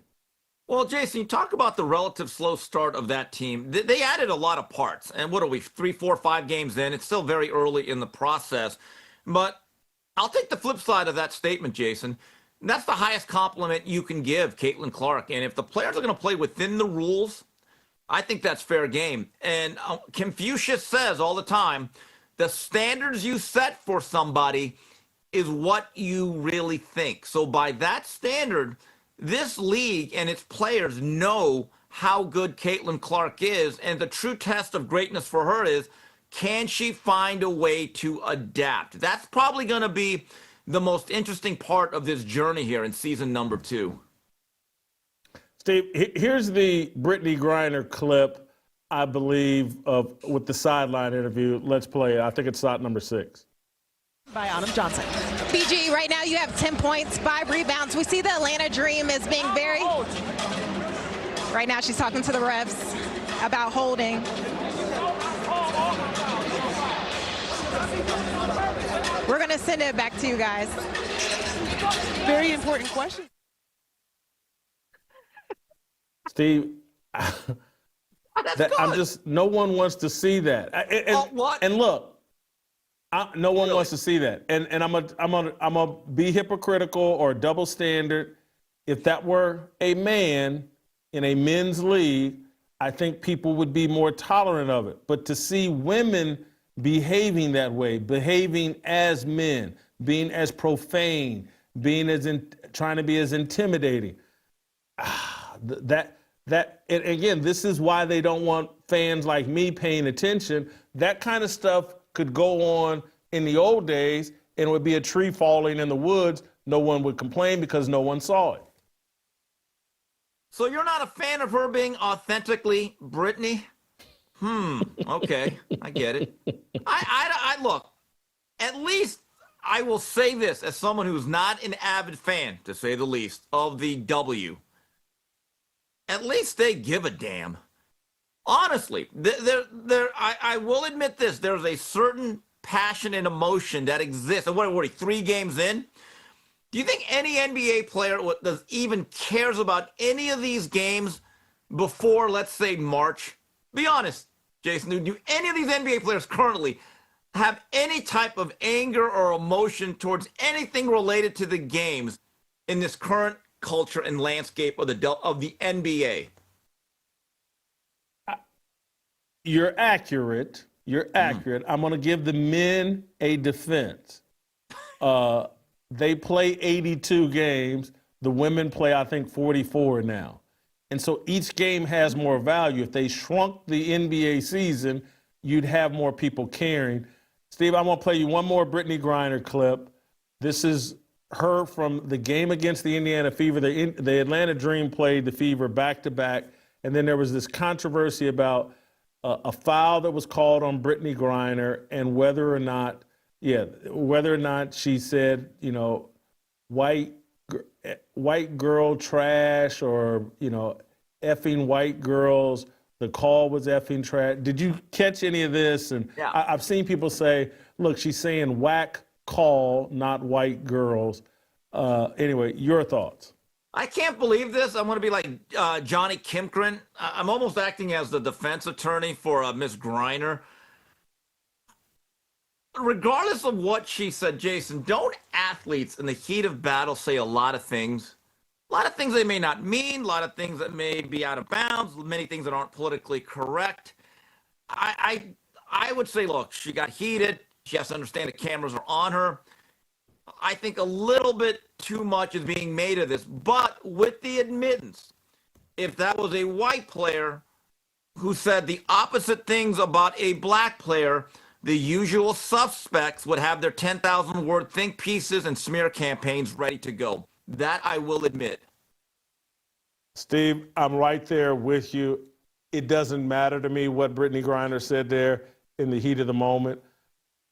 Well, Jason, you talk about the relative slow start of that team. They added a lot of parts. And what are we, 3, 4, 5 games in? It's still very early in the process. But I'll take the flip side of that statement, Jason. That's the highest compliment you can give Caitlin Clark. And if the players are going to play within the rules, I think that's fair game. And Confucius says all the time, the standards you set for somebody is what you really think. So by that standard, this league and its players know how good Caitlin Clark is. And the true test of greatness for her is, can she find a way to adapt? That's probably going to be the most interesting part of this journey here in season number 2. Steve, here's the Brittany Griner clip, I believe, with the sideline interview. Let's play it. I think it's shot number 6. By Autumn Johnson. BG, right now you have 10 points, 5 rebounds. We see the Atlanta Dream as being very... Right now she's talking to the refs about holding. We're going to send it back to you guys. Very important question. Steve, I'm just, no one wants to see that. What? And look, No one wants to see that, and I'm gonna be hypocritical or double standard. If that were a man in a men's league, I think people would be more tolerant of it. But to see women behaving that way, behaving as men, being as profane, being trying to be as intimidating, and again, this is why they don't want fans like me paying attention. That kind of stuff could go on in the old days, and it would be a tree falling in the woods. No one would complain because no one saw it. So you're not a fan of her being authentically Britney? Okay, I get it. I look, at least I will say this as someone who's not an avid fan, to say the least, of the W. At least they give a damn. Honestly, I will admit this. There's a certain passion and emotion that exists. And what are we, 3 games in? Do you think any NBA player even cares about any of these games before, let's say, March? Be honest, Jason. Do any of these NBA players currently have any type of anger or emotion towards anything related to the games in this current culture and landscape of the NBA? You're accurate. I'm going to give the men a defense. They play 82 games. The women play, I think, 44 now. And so each game has more value. If they shrunk the NBA season, you'd have more people caring. Steve, I'm going to play you one more Brittany Griner clip. This is her from the game against the Indiana Fever. The Atlanta Dream played the Fever back-to-back. And then there was this controversy about a foul that was called on Brittany Griner and whether or not she said, white girl trash or, effing white girls. The call was effing trash. Did you catch any of this? And yeah. I've seen people say, look, she's saying whack call, not white girls. Anyway, your thoughts. I can't believe this. I'm going to be like Johnny Kimkren. I'm almost acting as the defense attorney for Miss Griner. Regardless of what she said, Jason, don't athletes in the heat of battle say a lot of things? A lot of things they may not mean, a lot of things that may be out of bounds, many things that aren't politically correct. I would say, look, she got heated. She has to understand the cameras are on her. I think a little bit too much is being made of this, but with the admittance, if that was a white player who said the opposite things about a black player, the usual suspects would have their 10,000-word think pieces and smear campaigns ready to go. That I will admit. Steve, I'm right there with you. It doesn't matter to me what Brittany Griner said there in the heat of the moment.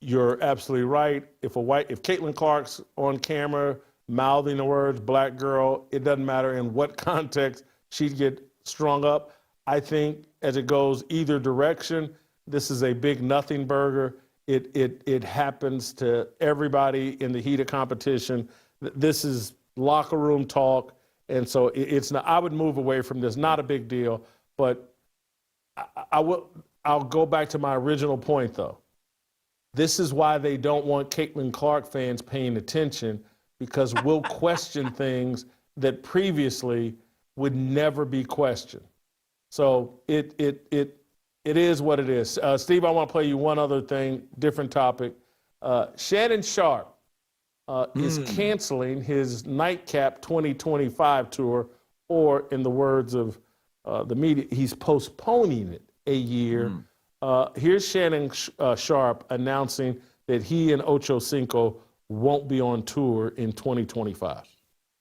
You're absolutely right. If Caitlin Clark's on camera mouthing the words black girl, it doesn't matter in what context she'd get strung up. I think as it goes either direction, this is a big nothing burger. It happens to everybody in the heat of competition. This is locker room talk, and so it's not. I would move away from this. Not a big deal, but I'll go back to my original point though. This is why they don't want Caitlin Clark fans paying attention, because we'll question things that previously would never be questioned. So it is what it is. Steve, I want to play you one other thing, different topic. Shannon Sharpe is canceling his Nightcap 2025 tour, or in the words of the media, he's postponing it a year. Here's Shannon Sharpe announcing that he and Ocho Cinco won't be on tour in 2025.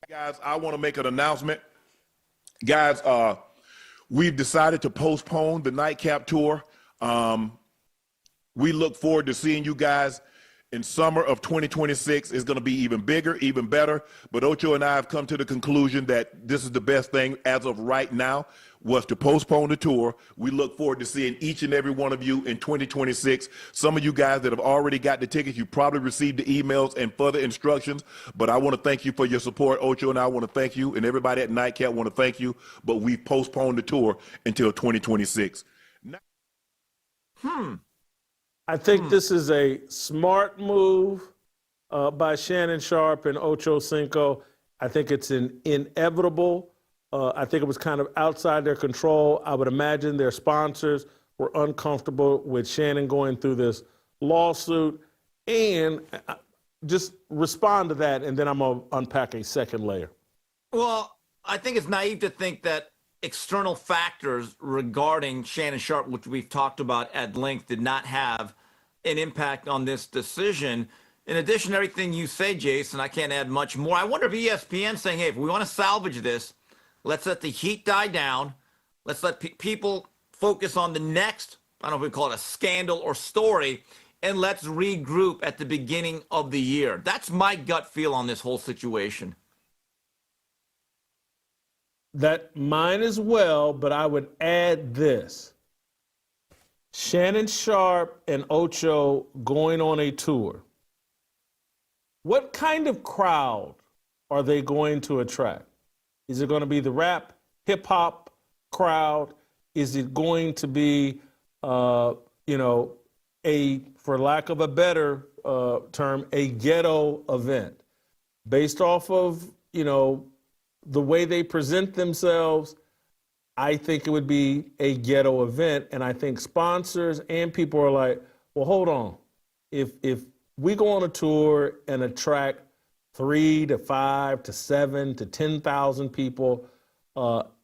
Guys, I want to make an announcement. Guys, we've decided to postpone the Nightcap Tour. We look forward to seeing you guys in summer of 2026. It's going to be even bigger, even better. But Ocho and I have come to the conclusion that this is the best thing as of right now, was to postpone the tour. We look forward to seeing each and every one of you in 2026. Some of you guys that have already got the tickets, you probably received the emails and further instructions, but I want to thank you for your support. Ocho and I want to thank you, and everybody at Nightcap want to thank you, but we've postponed the tour until 2026. I think this is a smart move by Shannon Sharpe and Ocho Cinco. I think it's inevitable. I think it was kind of outside their control. I would imagine their sponsors were uncomfortable with Shannon going through this lawsuit. And just respond to that, and then I'm going to unpack a second layer. Well, I think it's naive to think that external factors regarding Shannon Sharpe, which we've talked about at length, did not have an impact on this decision. In addition to everything you say, Jason, I can't add much more. I wonder if ESPN's saying, hey, if we want to salvage this, let's let the heat die down. Let's let people focus on the next, I don't know if we call it a scandal or story, and let's regroup at the beginning of the year. That's my gut feel on this whole situation. That mine as well, but I would add this. Shannon Sharpe and Ocho going on a tour. What kind of crowd are they going to attract? Is it going to be the rap, hip-hop crowd? Is it going to be, for lack of a better term, a ghetto event based off of, the way they present themselves? I think it would be a ghetto event. And I think sponsors and people are like, well, hold on. If we go on a tour and attract 3 to 5 to 7 to 10,000 people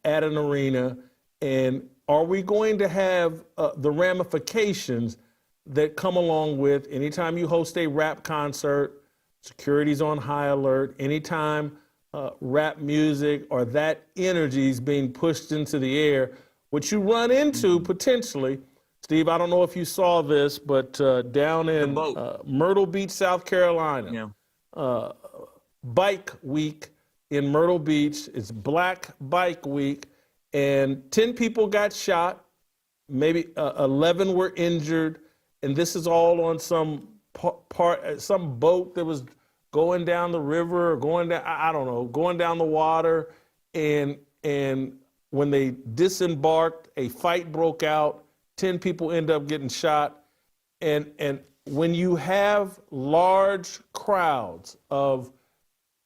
at an arena, and are we going to have the ramifications that come along with anytime you host a rap concert, security's on high alert, anytime rap music or that energy is being pushed into the air, what you run into potentially, Steve, I don't know if you saw this, but down in Myrtle Beach, South Carolina, Bike Week in Myrtle Beach, it's Black Bike Week, and 10 people got shot, maybe 11 were injured. And this is all on some some boat that was going down the river or going down the water. And when they disembarked, a fight broke out. 10 people end up getting shot. And when you have large crowds of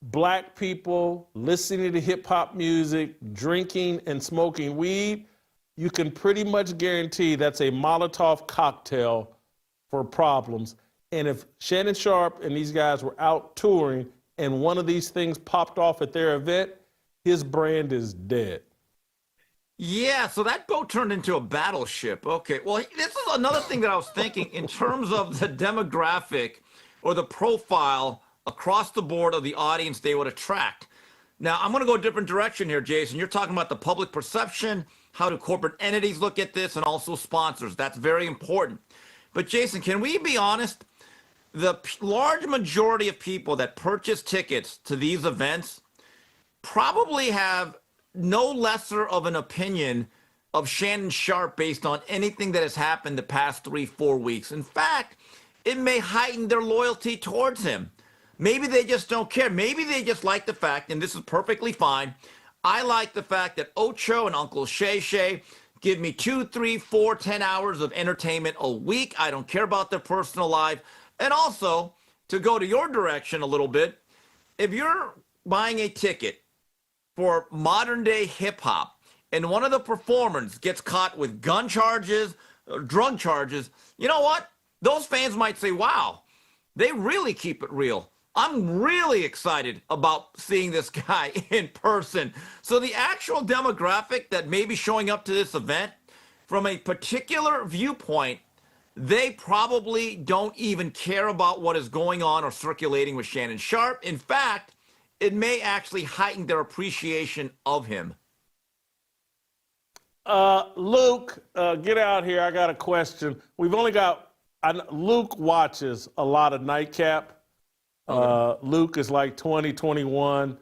black people listening to hip hop music, drinking and smoking weed, you can pretty much guarantee that's a Molotov cocktail for problems. And if Shannon Sharpe and these guys were out touring and one of these things popped off at their event, his brand is dead. Yeah, so that boat turned into a battleship. Okay, well, this is another thing that I was thinking in terms of the demographic or the profile across the board of the audience they would attract. Now, I'm going to go a different direction here, Jason. You're talking about the public perception, how do corporate entities look at this, and also sponsors. That's very important. But Jason, can we be honest? The large majority of people that purchase tickets to these events probably have no lesser of an opinion of Shannon Sharpe based on anything that has happened the past 3-4 weeks. In fact, it may heighten their loyalty towards him. Maybe they just don't care. Maybe they just like the fact, and this is perfectly fine, I like the fact that Ocho and Uncle Shay Shay give me 2, 3, 4, 10 hours of entertainment a week. I don't care about their personal life. And also, to go to your direction a little bit, if you're buying a ticket for modern day hip hop and one of the performers gets caught with gun charges, or drug charges, you know what? Those fans might say, wow, they really keep it real. I'm really excited about seeing this guy in person. So the actual demographic that may be showing up to this event, from a particular viewpoint, they probably don't even care about what is going on or circulating with Shannon Sharpe. In fact, it may actually heighten their appreciation of him. Luke, get out here. I got a question. We've only got, Luke watches a lot of Nightcap. Luke is like 20, 21.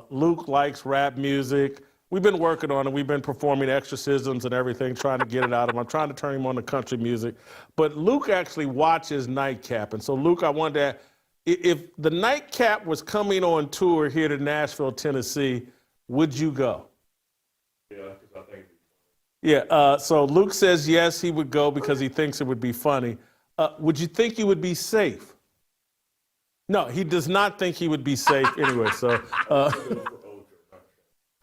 Luke likes rap music. We've been working on it. We've been performing exorcisms and everything, trying to get it out of him. I'm trying to turn him on to country music. But Luke actually watches Nightcap. And so, Luke, I wanted to, if the Nightcap was coming on tour here to Nashville, Tennessee, would you go? Yeah, because I think. Yeah, so Luke says yes, he would go because he thinks it would be funny. Would you think you would be safe? No, he does not think he would be safe anyway. So, huh?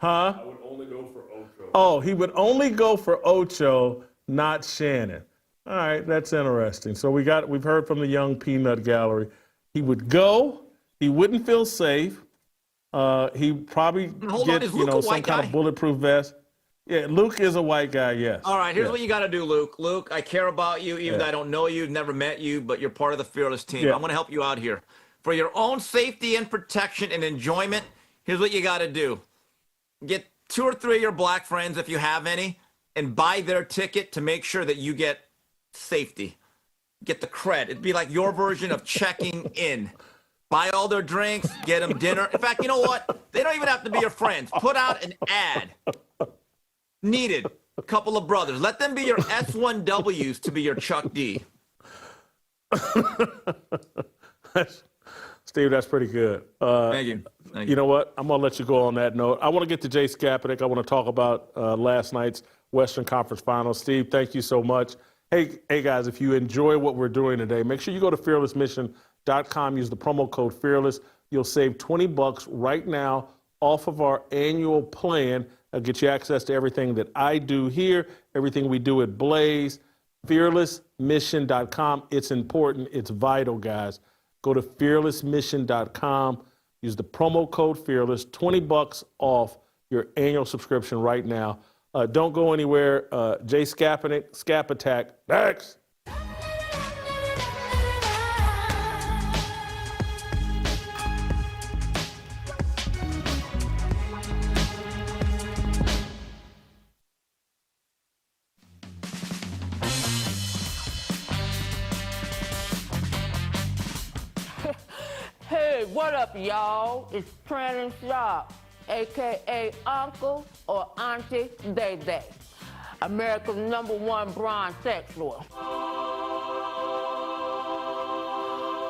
I would only go for Ocho. Oh, he would only go for Ocho, not Shannon. All right, that's interesting. So we've heard from the young peanut gallery. He would go. He wouldn't feel safe. He probably get some kind of bulletproof vest. Yeah, Luke is a white guy. Yes. All right, here's what you got to do, Luke. Luke, I care about you, even though I don't know you, never met you, but you're part of the Fearless team. I'm going to help you out here. For your own safety and protection and enjoyment, here's what you got to do. Get 2 or 3 of your black friends, if you have any, and buy their ticket to make sure that you get safety. Get the cred. It'd be like your version of checking in. Buy all their drinks, get them dinner. In fact, you know what? They don't even have to be your friends. Put out an ad. Needed. A couple of brothers. Let them be your S1Ws to be your Chuck D. Steve, that's pretty good. Thank you. You know what? I'm going to let you go on that note. I want to get to Jay Skapinac. I want to talk about last night's Western Conference Finals. Steve, thank you so much. Hey, guys, if you enjoy what we're doing today, make sure you go to fearlessmission.com. Use the promo code FEARLESS. You'll save $20 right now off of our annual plan. That'll get you access to everything that I do here, everything we do at Blaze. Fearlessmission.com. It's important. It's vital, guys. Go to fearlessmission.com. Use the promo code FEARLESS. $20 off your annual subscription right now. Don't go anywhere. Jay Skapinac, Skap Attack. Next. Hey, what up, y'all? It's Shannon Sharpe, a.k.a. Uncle or Auntie Day Day, America's #1 bronze sexual.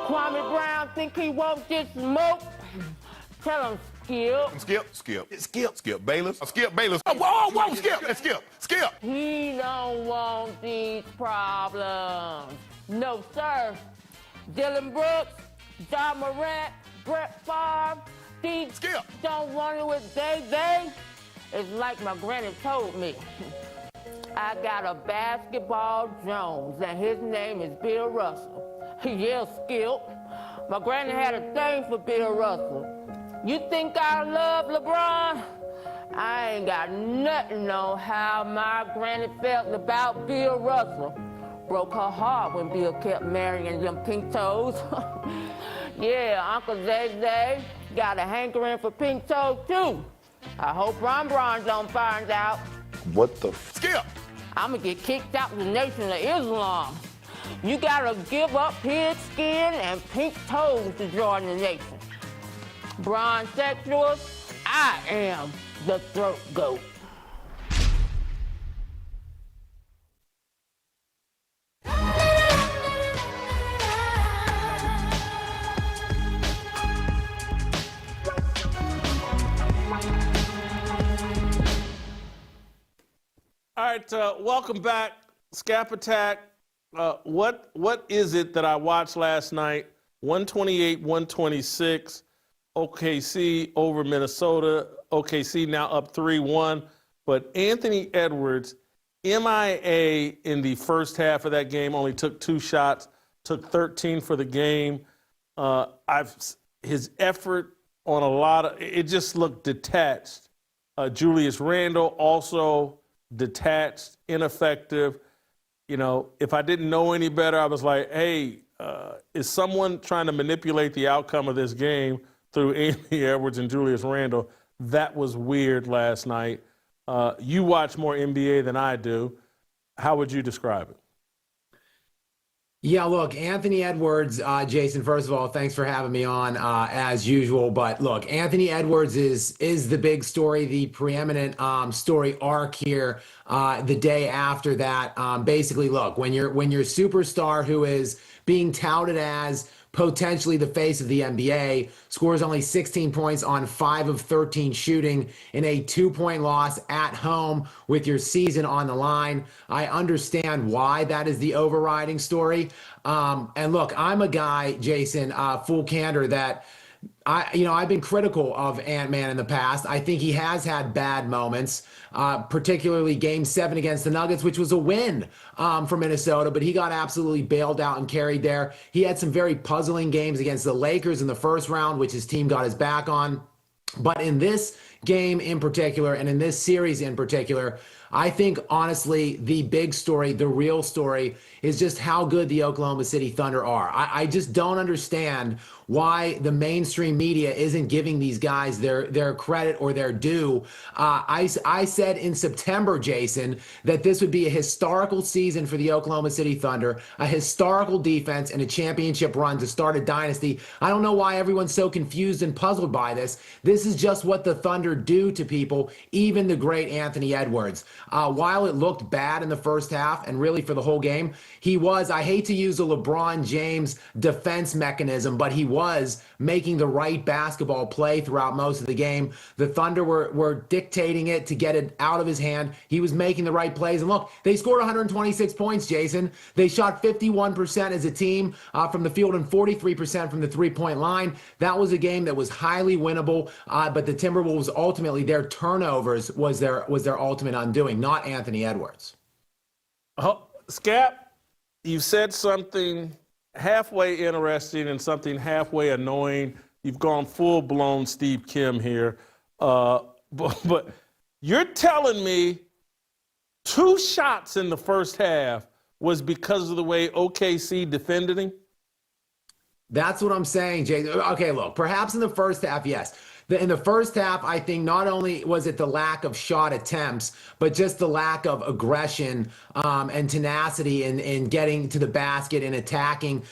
Kwame Brown think he won't just smoke? Tell him, Skip Bayless. Skip Bayless. Oh, whoa, Skip. He don't want these problems. No, sir. Dylan Brooks, John Morant, Brett Favre, these don't want it with Day. It's like my granny told me. I got a basketball Jones, and his name is Bill Russell. Yeah, Skip. My granny had a thing for Bill Russell. You think I love LeBron? I ain't got nothing on how my granny felt about Bill Russell. Broke her heart when Bill kept marrying them pink toes. Yeah, Uncle Zay got a hankering for pink toes, too. I hope Ron don't find out. What the Skip? I'm going to get kicked out of the Nation of Islam. You got to give up pig skin and pink toes to join the nation. Bronze sexuals, I am the throat goat. All right, welcome back, Skap Attack. What is it that I watched last night? 128-126, OKC over Minnesota. OKC now up 3-1, but Anthony Edwards, MIA in the first half of that game, only took 2 shots, took 13 for the game. His effort on a lot of it just looked detached. Julius Randle also detached, ineffective. You know, if I didn't know any better, I was like, hey, is someone trying to manipulate the outcome of this game through Anthony Edwards and Julius Randle? That was weird last night. You watch more NBA than I do. How would you describe it? Yeah, look, Anthony Edwards, Jason, first of all, thanks for having me on as usual. But look, Anthony Edwards is the big story, the preeminent story arc here. The day after that, basically, look, when you're a superstar who is being touted as potentially the face of the NBA, scores only 16 points on 5 of 13 shooting in a 2-point loss at home with your season on the line. I understand why that is the overriding story. And look, I'm a guy, Jason, full candor, that I've been critical of Ant-Man in the past. I think he has had bad moments, particularly Game 7 against the Nuggets, which was a win for Minnesota, but he got absolutely bailed out and carried there. He had some very puzzling games against the Lakers in the first round, which his team got his back on. But in this game in particular, and in this series in particular, I think, honestly, the big story, the real story, is just how good the Oklahoma City Thunder are. I just don't understand why the mainstream media isn't giving these guys their credit or their due. I said in September, Jason, that this would be a historical season for the Oklahoma City Thunder, a historical defense, and a championship run to start a dynasty. I don't know why everyone's so confused and puzzled by this. This is just what the Thunder do to people, even the great Anthony Edwards. While it looked bad in the first half and really for the whole game, he was, I hate to use a LeBron James defense mechanism, but he was making the right basketball play throughout most of the game. The Thunder were dictating it to get it out of his hand. He was making the right plays. And look, they scored 126 points, Jason. They shot 51% as a team from the field and 43% from the three-point line. That was a game that was highly winnable, but the Timberwolves ultimately, their turnovers was their ultimate undoing, not Anthony Edwards. Oh, Skap, you said something halfway interesting and something halfway annoying. You've gone full-blown Steve Kim here. But you're telling me 2 shots in the first half was because of the way OKC defended him? That's what I'm saying, Jay. Okay, look, perhaps in the first half, yes. In the first half, I think not only was it the lack of shot attempts, but just the lack of aggression and tenacity in getting to the basket and attacking.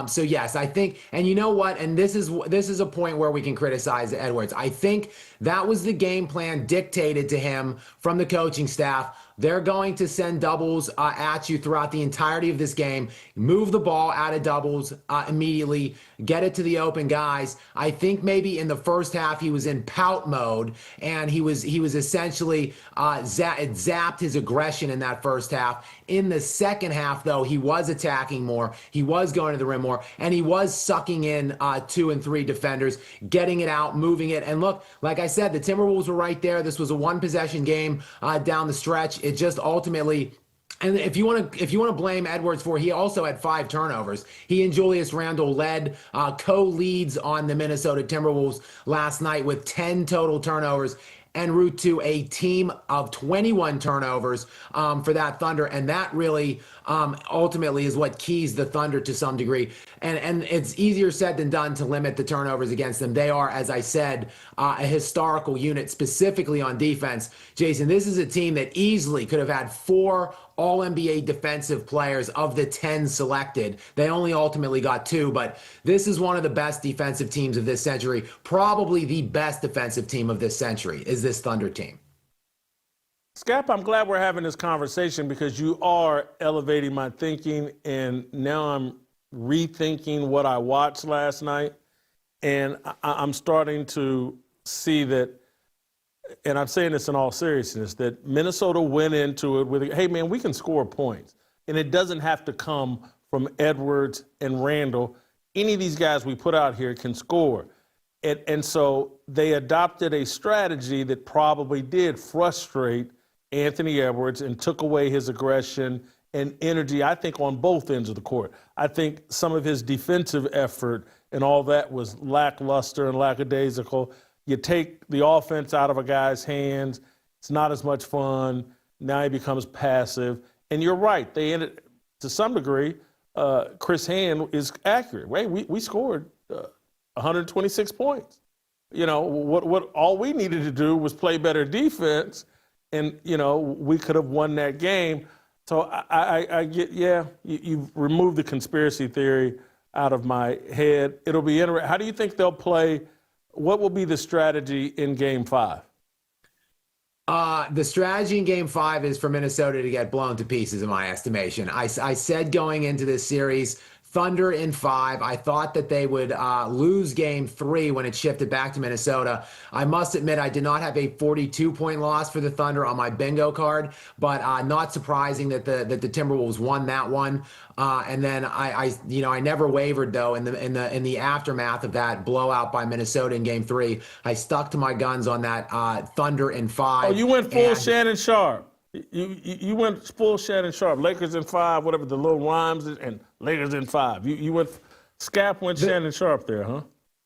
So yes, I think, and you know what? And this is a point where we can criticize Edwards. I think that was the game plan dictated to him from the coaching staff. They're going to send doubles at you throughout the entirety of this game, move the ball out of doubles immediately, get it to the open guys. I think maybe in the first half he was in pout mode, and he was essentially zapped his aggression in that first half. In the second half, though, he was attacking more, he was going to the rim more, and he was sucking in 2 and 3 defenders, getting it out, moving it. And look, like I said, the Timberwolves were right there. This was a one-possession game down the stretch. It just ultimately, and if you want to blame Edwards for, he also had 5 turnovers. He and Julius Randle led co-leads on the Minnesota Timberwolves last night with 10 total turnovers, en route to a team of 21 turnovers for that Thunder. And that really ultimately is what keys the Thunder to some degree. And it's easier said than done to limit the turnovers against them. They are, as I said, a historical unit, specifically on defense. Jason, this is a team that easily could have had 4 All-NBA defensive players of the 10 selected. They only ultimately got 2, but this is one of the best defensive teams of this century. Probably the best defensive team of this century is this Thunder team. Skap, I'm glad we're having this conversation because you are elevating my thinking, and now I'm rethinking what I watched last night, and I'm starting to see that, and I'm saying this in all seriousness, that Minnesota went into it with, hey, man, we can score points. And it doesn't have to come from Edwards and Randle. Any of these guys we put out here can score. And so they adopted a strategy that probably did frustrate Anthony Edwards and took away his aggression and energy, I think, on both ends of the court. I think some of his defensive effort and all that was lackluster and lackadaisical. You take the offense out of a guy's hands, it's not as much fun. Now he becomes passive. And you're right, they ended, to some degree, Chris Hand is accurate. Wait, we scored 126 points. You know, what all we needed to do was play better defense, and, you know, we could have won that game. So I get, yeah, you've removed the conspiracy theory out of my head. It'll be interesting. How do you think they'll play? What will be the strategy in Game 5? The strategy in Game 5 is for Minnesota to get blown to pieces, in my estimation. I said going into this series, Thunder in 5. I thought that they would lose game 3 when it shifted back to Minnesota. I must admit I did not have a 42-point loss for the Thunder on my bingo card, but not surprising that the Timberwolves won that one. And then I never wavered though in the aftermath of that blowout by Minnesota in game 3. I stuck to my guns on that Thunder in 5. Oh, you went full Shannon Sharpe. You went full Shannon Sharpe. Lakers in 5, whatever the little rhymes is, and Lakers in 5. You went Skap went Shannon Sharpe there, huh?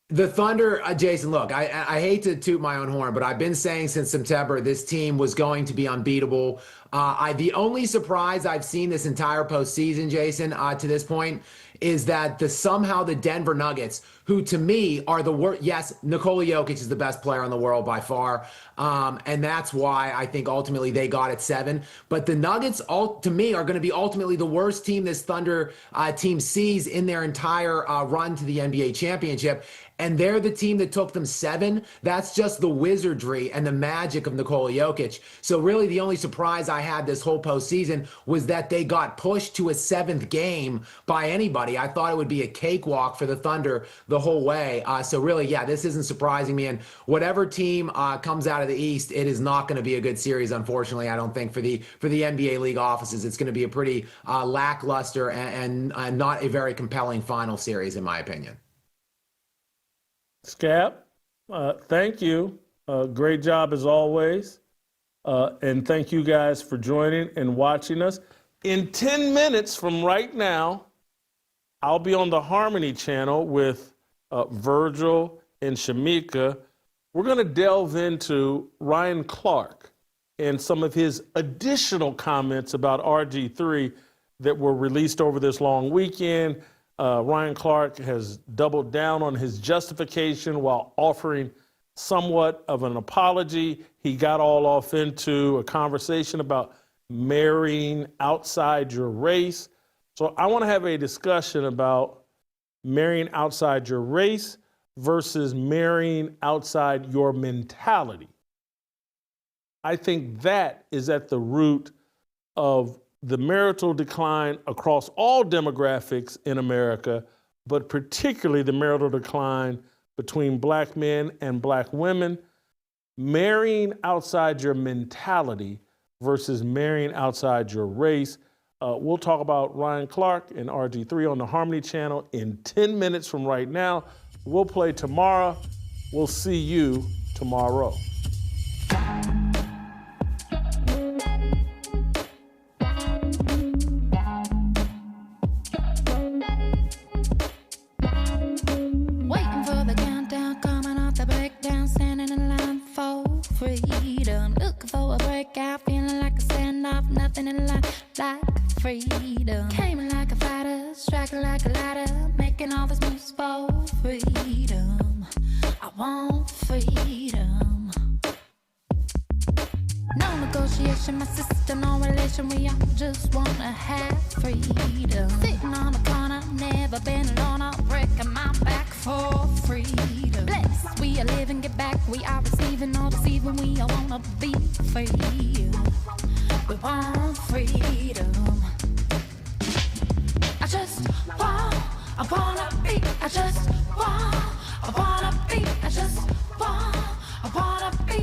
The Thunder, Jason, look, I hate to toot my own horn, but I've been saying since September this team was going to be unbeatable. The only surprise I've seen this entire postseason, Jason, to this point, is that somehow the Denver Nuggets, who to me are the worst. Yes, Nikola Jokic is the best player in the world by far, and that's why I think ultimately they got it 7. But the Nuggets, to me, are going to be ultimately the worst team this Thunder team sees in their entire run to the NBA championship. And they're the team that took them 7. That's just the wizardry and the magic of Nikola Jokic. So really the only surprise I had this whole postseason was that they got pushed to a 7th game by anybody. I thought it would be a cakewalk for the Thunder the whole way. So really, yeah, this isn't surprising me. And whatever team comes out of the East, it is not going to be a good series, unfortunately. I don't think for the NBA league offices, it's going to be a pretty lackluster and not a very compelling final series, in my opinion. Skap, thank you. Great job as always. And thank you guys for joining and watching us. In 10 minutes from right now, I'll be on the Harmony channel with Virgil and Shamika. We're going to delve into Ryan Clark and some of his additional comments about RG3 that were released over this long weekend. Ryan Clark has doubled down on his justification while offering somewhat of an apology. He got all off into a conversation about marrying outside your race. So I want to have a discussion about marrying outside your race versus marrying outside your mentality. I think that is at the root of the marital decline across all demographics in America, but particularly the marital decline between black men and black women. Marrying outside your mentality versus marrying outside your race. We'll talk about Ryan Clark and RG3 on the Harmony channel in 10 minutes from right now. We'll play tomorrow. We'll see you tomorrow. Nothing in life like freedom. Came like a fighter, striking like a ladder, making all these moves for freedom. I want freedom. No negotiation, my sister, no relation. We all just wanna have freedom. Sitting on the corner, never been alone. I'm breaking my back for freedom. Blessed, we are living, get back. We are receiving, all deceiving. We all wanna be free. We want freedom. I wanna be, I wanna be, I wanna be,